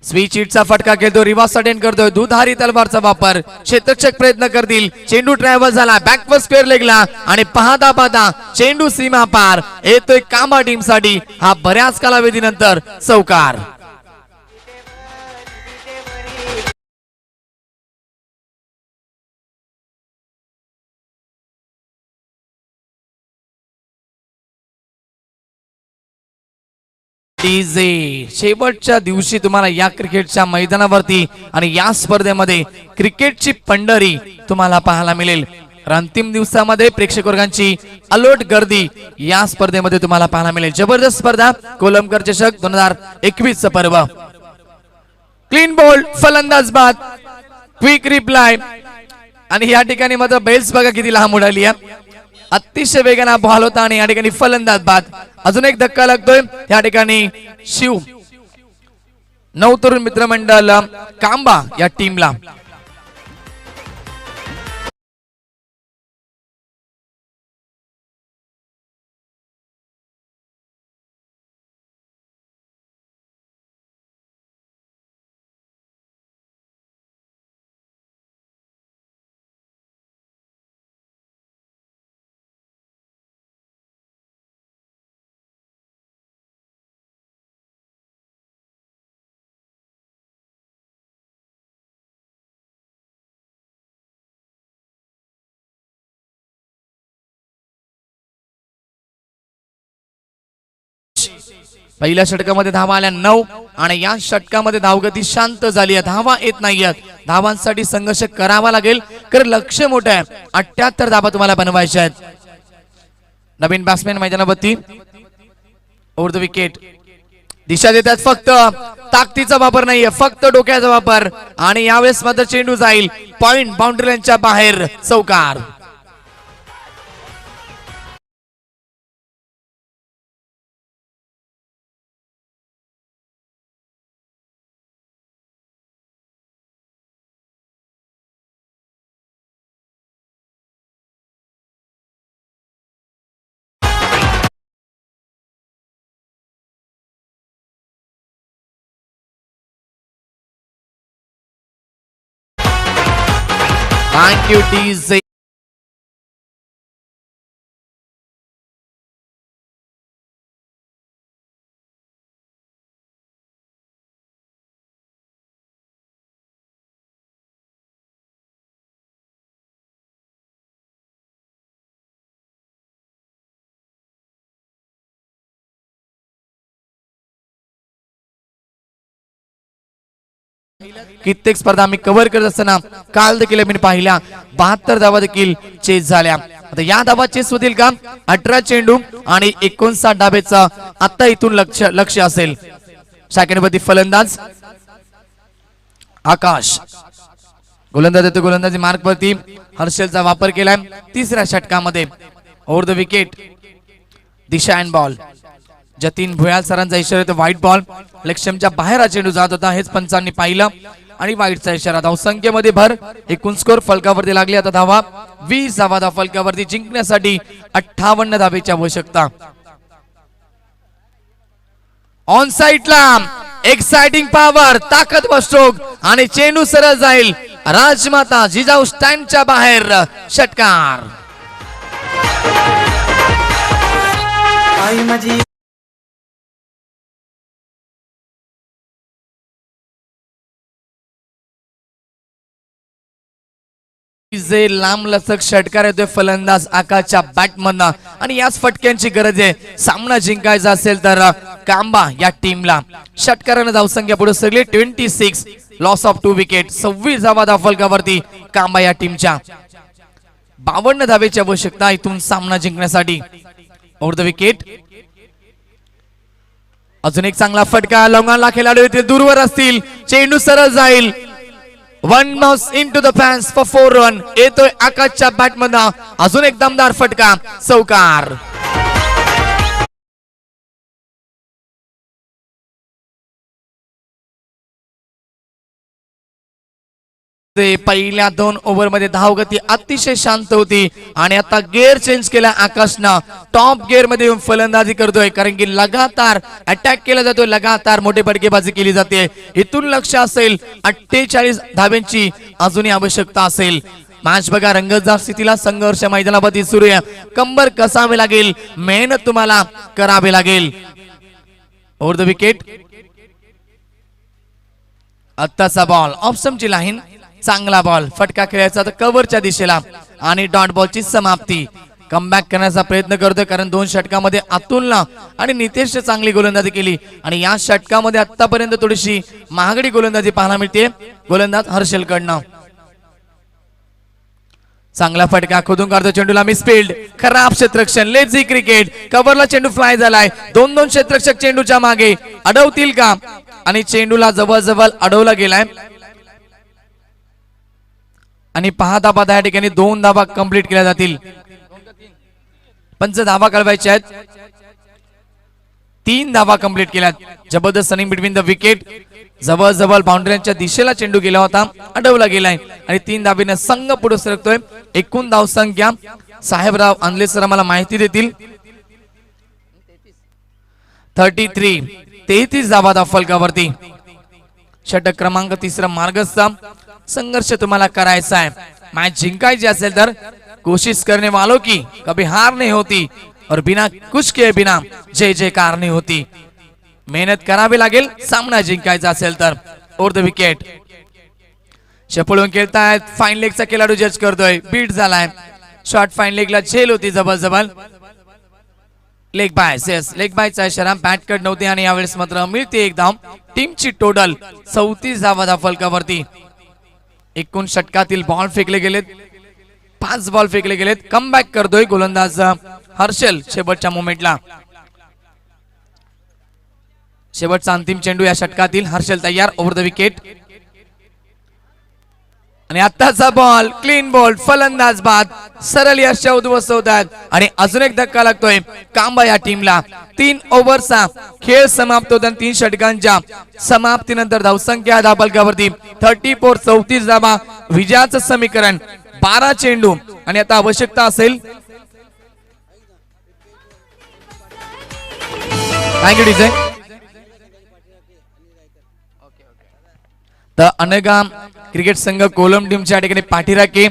स्विच हिटचा फटका खेळतो. रिव्हर्स अटेंड करतोय. दुधारी तलवारचा वापर. क्षेत्ररक्षक प्रयत्न करतील. चेंडू ट्रॅव्हल झाला बॅकवर स्क्वेअर लेगला आणि पाहता पाहता चेंडू सीमा पार येतोय कांबा टीम साठी. हा बऱ्याच कालावधीनंतर चौकार. शेवटच्या दिवशी तुम्हाला या क्रिकेटच्या मैदानावरती आणि या स्पर्धेमध्ये क्रिकेटची पंढरी तुम्हाला पाहायला मिळेल. अंतिम दिवसामध्ये प्रेक्षक वर्गांची अलोट गर्दी या स्पर्धेमध्ये तुम्हाला पाहायला मिळेल. जबरदस्त स्पर्धा. कोलमकर चषक 2021 पर्व. क्लीन बोल्ड फलंदाज बाद. क्विक रिप्लाय आणि या ठिकाणी मात्र बेल्स बघा किती लांब उडाली आहे. अतिशय वेगाने बॉल होता आणि या ठिकाणी फलंदाज बाद. अजून एक धक्का लागतोय या ठिकाणी शिव नवतरुण मित्रमंडळ कांबा या टीमला. पहिल्या षटकामध्ये धावा आल्या 9 आणि या षटकामध्ये धावगती शांत झाली आहे. धावा येत नाहीयेत. धावांसाठी संघर्ष करावा लागेल कारण लक्ष्य मोठं आहे. 78 धावा तुम्हाला बनवायच्या आहेत. नवीन बॅट्समॅन मैदानावरती. Over the wicket. दिशा देतात फक्त ताकदीचा वापर नाहीये फक्त डोक्याचा वापर आणि यावेळेस मात्र चेंडू जाईल पॉइंट बाउंड्री लाईनच्या बाहेर. चौकार. Thank you DJ. कित्येक स्पर्धा आम्ही कव्हर करत असताना काल देखील आम्ही पाहिल्या 72 धावा देखील चेस झाल्या. आता या धावा चेस होतील का? 18 चेंडू आणि 59 डाबेचा आता इथून लक्ष असेल. सेकंडवरती फलंदाज आकाश, गोलंदाज येतो. गोलंदाजी मार्क वरती हर्षलचा वापर केलाय. तिसऱ्या षटकामध्ये ओव्हर द विकेट दिशा अँड बॉल. जतीन भुयाल सरांचा इशारा होता व्हाईट बॉल. लक्ष्यमच्या बाहेर हा चेंडू जात होता, हेच पंचांनी पाहिलं आणि वाईटचा इशारा. धावसंख्येमध्ये भर. एकूण स्कोर फलकावरती लागली. आता धावा 20 धावा फलकावरती जिंकण्यासाठी 58 धावेची आवश्यकता. ऑन साइडला एक्साइटिंग पॉवर, ताकदवर स्ट्रोक आणि चेंडू सरळ जाईल राजमाता जिजाऊ स्टँडच्या बाहेर. षटकार. आई माझी जे लांब लचक षटकार येतोय फलंदाज आकाशच्या बॅटमधनं आणि याच फटक्यांची गरज आहे. सामना जिंकायचा असेल तर कांबा या टीमला. षटकारानं धावसंख्या पुढे सगळे 26, लॉस ऑफ 2 विकेट. 26 धावा फलकावरती कांबा या टीमच्या. 52 धावेची आवश्यकता इथून सामना जिंकण्यासाठी. Over the wicket. अजून एक चांगला फटका. लवंगाला खेळाडू येथे दूरवर असतील. चेंडू सरळ जाईल. One mouse in to the fans for 4 run. येतोय आकाशच्या बॅटमधनं अजून एक दमदार फटका. चौकार. पहिल्या 2 ओव्हर मध्ये धावगती अतिशय शांत होती आणि आता गिअर चेंज केला आकाशनं. टॉप गिअर मध्ये येऊन फलंदाजी करतोय, कारण की लगातार अटॅक केला जातोय, लगातार मोठी फटकेबाजी केली जाते. इथून लक्ष असेल 48 धाब्यांची अजूनही आवश्यकता असेल. मॅच बघा रंगतदार स्थितीला. संघर्ष मैदानावरती सुरू आहे. कंबर कसावे लागेल, मेहनत तुम्हाला करावी लागेल. Over the wicket. आत्ताचा बॉल ऑप्शनची लाईन. चांगला बॉल. फटका खेळायचा तर कव्हरच्या दिशेला आणि डॉट बॉलची समाप्ती. कमबॅक करण्याचा प्रयत्न करतोय, कारण 2 षटकामध्ये अतुलला आणि नितेश चांगली गोलंदाजी केली आणि या षटकामध्ये आतापर्यंत थोडीशी महागडी गोलंदाजी पाहायला मिळते गोलंदाज हर्षल कडनं. चांगला फटका खोदून काढतो. चेंडूला मिसफील्ड. खराब क्षेत्ररक्षण. Lazy cricket. कव्हरला चेंडू फ्लाय झालाय. 2 क्षेत्ररक्षक चेंडूच्या मागे अडवतील का? आणि चेंडूला जवळ अडवला गेलाय आणि 6 धाबा या ठिकाणी 2 धाबा कंप्लीट केल्या जातील. 5 धाबा कळवायच्या आहेत. 3 धाबा कंप्लीट केल्यात. जबरदस्त रनिंग बिटवीन द विकेट. जवळ बाउंड्रीच्या दिशेला चेंडू गेला होता, अडवला गेलाय आणि 3 धाबीने संघ पुढे सरकतोय. एकूण धावसंख्या साहेबराव आणले सर आम्हाला माहिती देतील. 33 धावा फलकावरती. षटक क्रमांक 3 मार्गस्थ. संघर्ष तुम्हाला करायचा है. मैच जिंकायची असेल तर कोशिश करने वालों की कभी हार नहीं होती और बिना कुछ के बिना जय जयकार नहीं होती. मेहनत करावी लागेल सामना जिंकायचा असेल तर. Over the wicket. चपळून खेळतायत. फाईन लेगचा खेळाडू जज करतोय. बीट झालाय. शॉर्ट फाईन लेगला झेल होती जबरजबल. Leg byes. येस, लेग बायचा इशारा. बॅट कट नव्हती आणि यावेळेस मात्र मिळते एक धाव. टीमची टोटल 34 धावा फलकावरती. एकूण षटकातील बॉल फेकले गेलेत. 5 बॉल फेकले गेलेत. कमबॅक करतोय गोलंदाज हर्षल शेवटच्या मोमेंटला. शेवटचा अंतिम चेंडू या षटकातील. हर्षल तयार. Over the wicket. आणि आताचा बॉल क्लीन बॉल. फलंदाज बाद. सरळ यशच्या उद्ध्वस्त होतात आणि अजून एक धक्का लागतोय कांबा या टीमला. 3 ओव्हरचा खेळ समाप्त होतात. 3 षटकांच्या समाप्तीनंतर धावसंख्या धाबलकावरती 34. 34 धावा. विजयाचं समीकरण 12 चेंडू आणि आता आवश्यकता असेल. Thank you DJ. तर अनगाम क्रिकेट संघ कोलम टीमच्या ठिकाणी पाठीराखे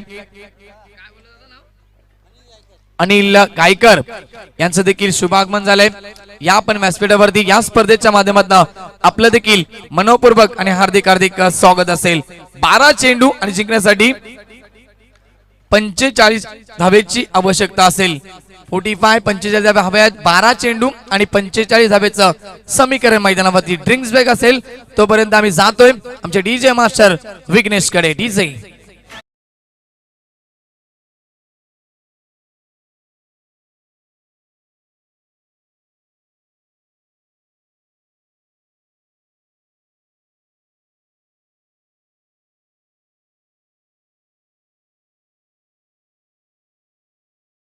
अनिल गायकर यांचं देखील शुभागमन झालंय. या पण व्यासपीठावरती या स्पर्धेच्या माध्यमातून आपलं देखील मनोपूर्वक आणि हार्दिक हार्दिक स्वागत असेल. 12 चेंडू आणि जिंकण्यासाठी 45 धावेची आवश्यकता असेल. 45 धावे हव्या आहेत. 12 चेंडू आणि 45 धावेचं समीकरण मैदानावरती ड्रिंक्स बॅग असेल. तोपर्यंत आम्ही जातोय आमचे डीजे मास्टर विघ्नेश कडे. डीजे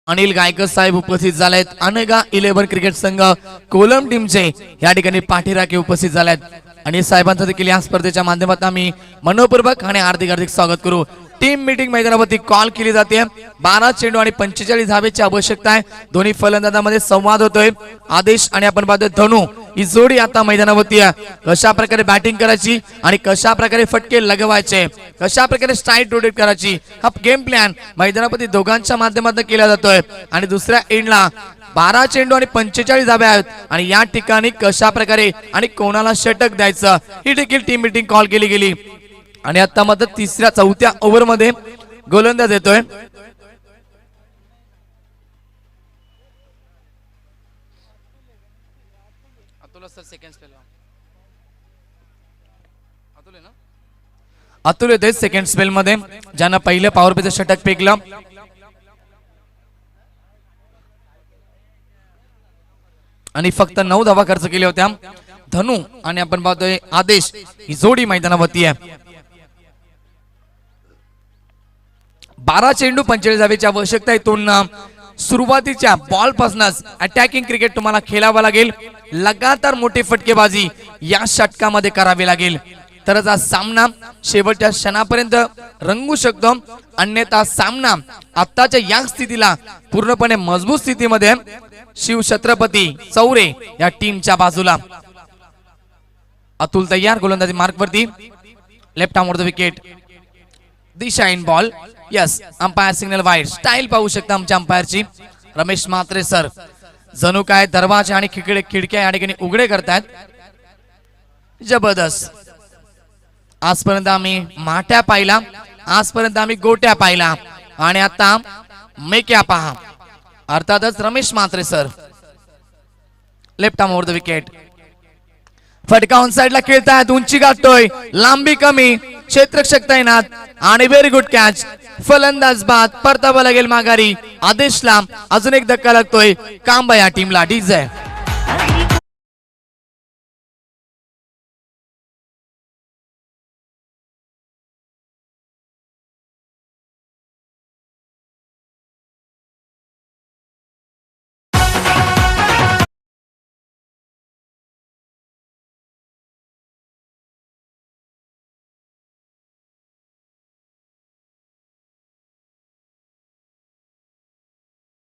अनिल गायकर साहेब उपस्थित झालेत. अनगा 11 क्रिकेट संघ कोलम टीमचे या ठिकाणी पाठीराखे उपस्थित झालेत आणि साहेबांचं देखील या स्पर्धेच्या माध्यमातून आम्ही मनोपूर्वक आणि हार्दिक हार्दिक स्वागत करू. टीम मीटिंग मैदानावरती कॉल केली जाते. 12 चेंडू आणि 45 धावेची आवश्यकता आहे. दोन्ही फलंदाजांमध्ये संवाद होतोय. आदेश आणि आपण पाहतोय धनु ही जोडी आता मैदानावरती आहे. कशा प्रकारे बॅटिंग करायची आणि कशा प्रकारे फटके लगवायचे, कशा प्रकारे स्ट्राईक रोटेट करायची, हा गेम प्लॅन मैदानावरती दोघांच्या माध्यमातून केला जातोय. आणि दुसऱ्या एंडला 12 चेंडू आणि 45 धावे आहेत आणि या ठिकाणी कशा प्रकारे आणि कोणाला षटक द्यायचं ही देखील टीम मीटिंग कॉल केली गेली. आणि आता मात्र 3-4 ओव्हर मध्ये गोलंदाज येतोय. अतुल येतोय सेकंड स्पेल मध्ये, ज्यानं पहिलं पॉवर प्लेचं षटक फेकलं. आणि फक्त 9 धावा खर्च केल्या होत्या. धनु आणि आपण पाहतोय आदेश ही जोडी मैदानावरती आहे. 12 चेंडू 45 धावेची आवश्यकता. इथून सुरुवातीच्या बॉल पासूनच अटॅकिंग क्रिकेट तुम्हाला खेळावं लागेल. लगातार मोठी फटकेबाजी या षटकामध्ये करावी लागेल, तरच हा सामना शेवटच्या क्षणापर्यंत रंगू शकतो. अन्यथा सामना आत्ताच्या या स्थितीला पूर्णपणे मजबूत स्थितीमध्ये शिवछत्रपती चौरे या टीमच्या बाजूला. अतुल तयार गोलंदाजी मार्क वरती. Left arm were the wicket. Disha in ball. Yes, umpire signal wide. Style पाहू शकता आमच्या अंपायरची. रमेश म्हात्रे सर जणू काय दरवाजे आणि खिडक्या या ठिकाणी उघडे करतायत. जबरदस्त. आजपर्यंत आम्ही माट्या पाहिला, आजपर्यंत आम्ही गोट्या पाहिला आणि आता मेक्या पहा. अर्थातच Ramesh Mhatre sir. Left arm over the wicket. फटका ऑन साइडला खेळतायत. उंची गाठतोय, लांबी कमी, क्षेत्ररक्षक तैनात आणि व्हेरी गुड कॅच. फलंदाज बाद. परतावा लागेल माघारी. आदेशला अजून एक धक्का लागतोय कांबा या टीमला. डीजे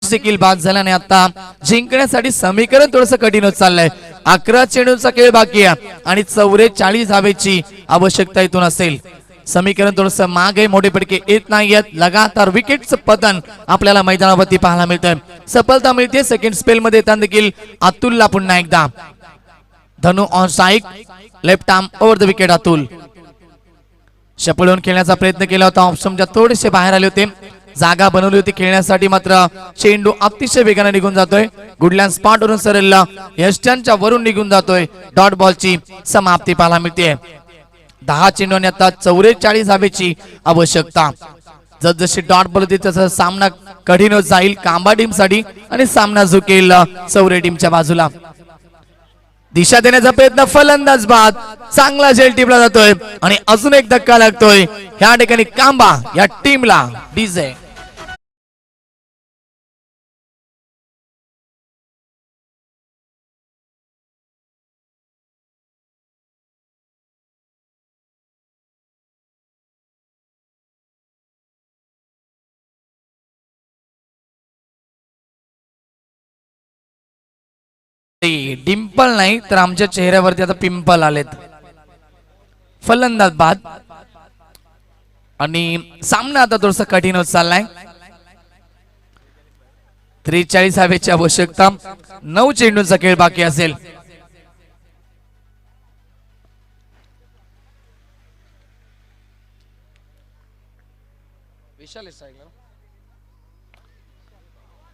देखील बाद झाल्याने आता जिंकण्यासाठी समीकरण थोडंसं कठीण होत चाललंय. 11 चेंडूचा खेळ बाकी आहे आणि 44 धावेची आवश्यकता इथून असेल. समीकरण थोडंसं मागे, मोठे फटके येत नाहीयेत. लगातार विकेटचं पतन आपल्याला मैदानावरती पाहायला मिळतंय. सफलता मिळते सेकंड स्पेल मध्ये येताना देखील अतुलला पुन्हा एकदा. Dhanu on strike. Left arm over the wicket. Atul शपळून खेळण्याचा प्रयत्न केला होता. ऑप्शनच्या थोडेसे बाहेर आले होते. जागा बनवली होती खेळण्यासाठी, मात्र चेंडू अतिशय वेगाने निघून जातोय. गुडलँड स्पॉट वरून सरळला यस्टनच्या वरून निघून जातोय. डॉट बॉलची समाप्ती पाहायला मिळते. 10 चेंडू आणि आता 44 धावेची आवश्यकता. जसजशी डॉट बॉल होती तसं सामना कठीण होत जाईल कांबा टीम साठी आणि सामना झुकेल चौरे टीमच्या बाजूला. दिशा देण्याचा प्रयत्न, फलंदाज बाद. चांगला झेल टिपला जातोय आणि अजून एक धक्का लागतोय ह्या ठिकाणी कांबा या टीमला. डीजे डिंपल नाही तर आमच्या चेहऱ्यावरती आता पिंपल आलेत. फलंदाज बाद आणि सामना आता थोडासा कठीण होत चाललाय. 43 धावेची आवश्यकता. 9 चेंडूंचा खेळ बाकी असेल.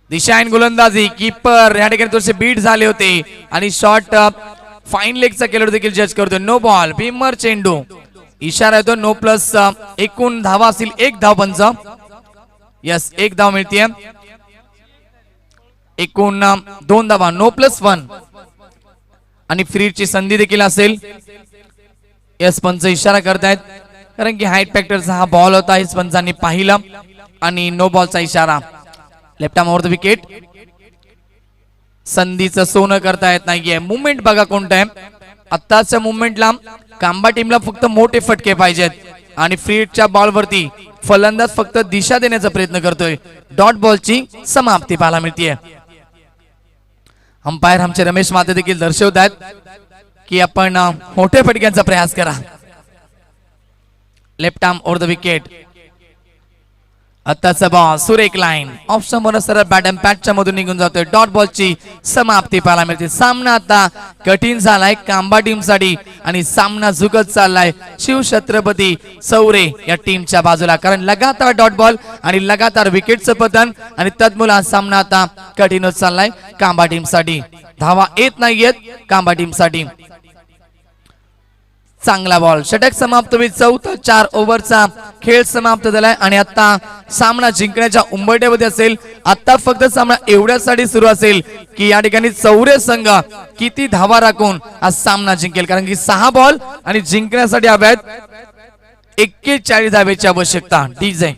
दिशाईन गोलंदाजी. कीपर या ठिकाणी थोडेसे बीट झाले होते आणि शॉट फाईन लेगचा केलं देखील जज करतो. No ball. भीमर चेंडू. इशारा येतो नो प्लस. एकूण धावा असतील 1 धाव पंच. यस 1 धाव मिळते. एकूण 2 धावा. नो प्लस 1 आणि फ्रीची संधी देखील असेल. यस पंच इशारा करतायत कारण की हाईट फॅक्टरचा हा बॉल होता. हेच पंचांनी पाहिलं आणि नो बॉलचा इशारा. Left arm over the wicket. संधीचं सोनं करता येत नाहीये. मुवमेंट बघा कोणतं आहे. आत्ताच्या मुवमेंटला कांबा टीमला फक्त मोठे फटके पाहिजेत आणि फ्री हिटच्या बॉलवरती फलंदाज फक्त दिशा देण्याचा प्रयत्न करतोय. डॉट बॉलची समाप्ती पाहायला मिळते. अंपायर आमचे रमेश माते देखील दर्शवत आहेत की आपण मोठ्या फटक्यांचा प्रयास करा. Left arm over the wicket. आत्ताचा बॉल सुरेख लाईन ऑफ समोर सरळ बॅट अँड पॅटच्या मधून निघून जातोय. डॉट बॉलची समाप्ती पाहायला मिळते. सामना आता कठीण झालाय कांबा टीम साठी आणि सामना झुकत चाललाय शिवछत्रपती सौरे या टीमच्या बाजूला कारण लगातार डॉट बॉल आणि लगातार विकेटचं पतन आणि तद्मूल हा सामना आता कठीण होत चाललाय कांबा टीम साठी. धावा येत नाहीयेत कांबा टीम साठी. चांगला बॉल. षटक समाप्त होईल. चौथा 4 ओव्हरचा खेळ समाप्त झालाय आणि आता सामना जिंकण्याच्या उंबरठ्यामध्ये असेल. आता फक्त सामना एवढ्यासाठी सुरू असेल की या ठिकाणी चौरे संघ किती धावा राखून हा सामना जिंकेल कारण की 6 बॉल आणि जिंकण्यासाठी हव्यात 41 धावेची आवश्यकता. डीजे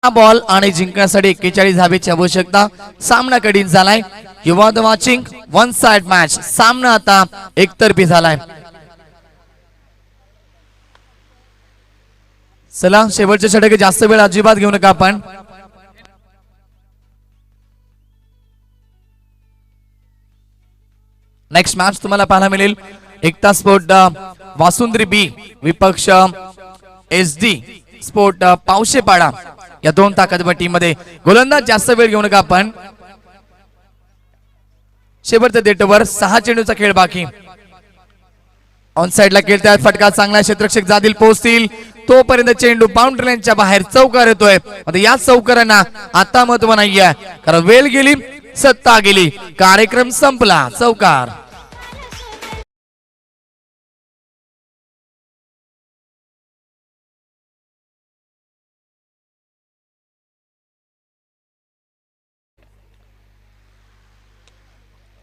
बॉल आणि जिंकण्यासाठी 41 धावेची आवश्यकता. सामना कठीण झालाय. You are the watching one side match. सामना आता एकतर्फी झालाय. चला शेवटचे षटक जास्त वेळ अजिबात घेऊ नका आपण. नेक्स्ट मॅच तुम्हाला पाहायला मिळेल एकता स्पोर्ट वासुंद्री बी विपक्ष SD स्पोर्ट पावशेपाडा या 2 ताकदीच्या मध्ये. गोलंदाज जास्त वेळ घेऊ नका आपण. शेवटच्या डेटवर 6 चेंडूचा खेळ बाकी. ऑन साइडला खेळतात. फटका चांगला. क्षेत्ररक्षक जातील पोहोचतील तोपर्यंत चेंडू बाउंड्री लाईनच्या बाहेर चौकार येतोय. आता या चौकारांना आता महत्व नाहीये कारण वेळ गेली सत्ता गेली. कार्यक्रम संपला. चौकार.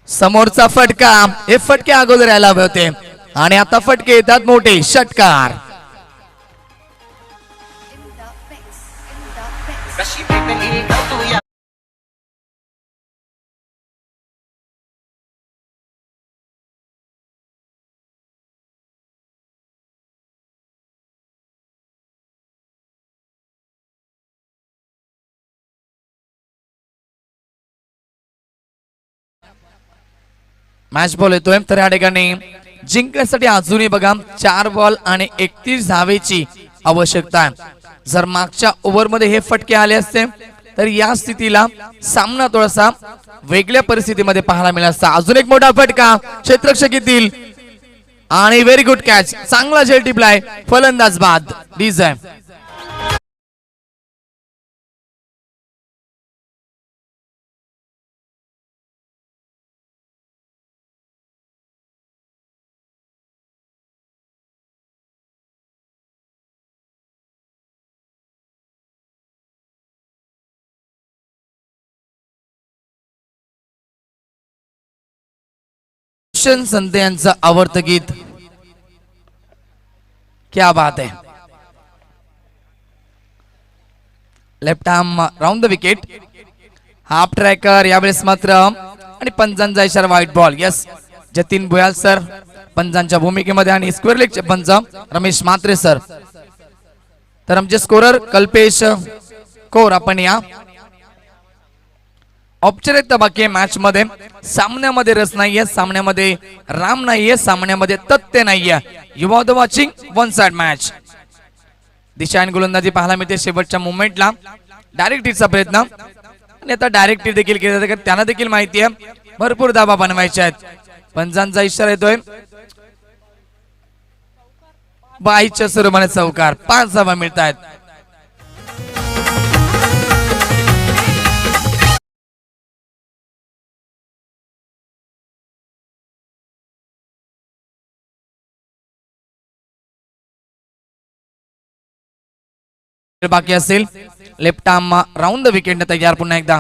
समोरचा फटका. हे फटके अगोदर यायला हवे होते आणि आता फटके येतात मोठे. षटकार. मॅच बॉल येतोय तर या ठिकाणी जिंकण्यासाठी अजूनही बघा 4 बॉल आणि 31 धावेची आवश्यकता आहे. जर मागच्या ओव्हरमध्ये हे फटके आले असते तर या स्थितीला सामना थोडासा वेगळ्या परिस्थितीमध्ये पाहायला मिळाला असता. अजून एक मोठा फटका. क्षेत्ररक्षक येतील आणि व्हेरी गुड कॅच. चांगला झेल टिपलाय. फलंदाज बाद. डीजे रोशन संत यांचं आवडतं गीत क्या बात है. Left arm round the wicket. Half tracker यावेळेस मात्र आणि पंचांचा इशारा wide ball. Yes Jatin Bhuyal sir पंचांच्या भूमिकेमध्ये आणि स्क्वेअर लेगचे पंच रमेश म्हात्रे सर. तर आमचे स्कोरर कल्पेश कौर. आपण या औपचारिकता बाकी आहे मॅच मध्ये. सामन्यामध्ये रस नाहीये, सामन्यामध्ये राम नाहीये, सामन्यामध्ये तथ्य नाहीये. You are the watching one side match. दिशा आणि गोलंदाजी पाहायला मिळते शेवटच्या मुवमेंटला. डायरेक्ट हिटचा प्रयत्न आणि आता डायरेक्ट हिट देखील केला जातो. त्यांना देखील माहिती आहे भरपूर धाबा बनवायच्या आहेत. पंचांचा इशारा येतोय. बाईच्या स्वरूपाने चौकार. 5 धाबा मिळत आहेत. बाकी असेल. Left arm round the wicket तयार. पुन्हा एकदा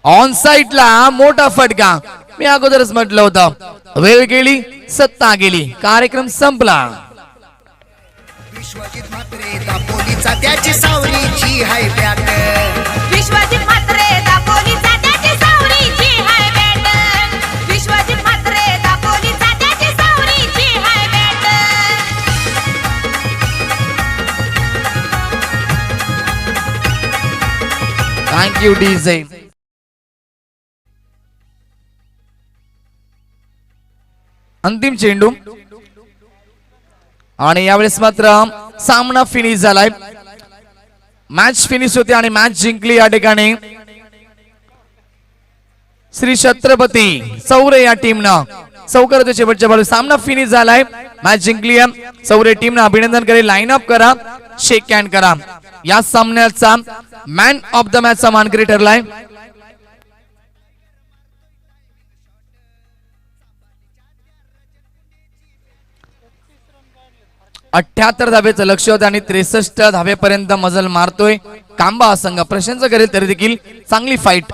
ऑन साइडला मोठा फटका. मी अगोदरच म्हटलं होतं वेळ गेली सत्ता गेली, कार्यक्रम संपला. विश्वजित म्हात्रे दापोलीचा त्याची सावरीची हाय बॅट. विश्वजित म्हात्रे दापोलीचा त्याची सावरीची हाय बॅट. विश्वजित म्हात्रे दापोलीचा त्याची सावरीची हाय बॅट. Thank you DJ. अंतिम चेंडू आणि यावेळेस मात्र सामना फिनिश झालाय. मॅच फिनिश होते आणि मॅच जिंकली या ठिकाणी श्री छत्रपती चौरे या टीमनं. चौकार शेवटच्या बाजू सामना फिनिश झालाय. मॅच जिंकली आहे चौरे टीमनं. अभिनंदन करेल. लाईन अप करा, शेक हँड करा. या सामन्याचा मॅन ऑफ द मॅचचा मानकरी ठरलाय 78 धावेचं लक्ष होतं आणि 63 धावेपर्यंत मजल मारतोय कांबा संघ. प्रशंसा करेल तरी देखील चांगली फाईट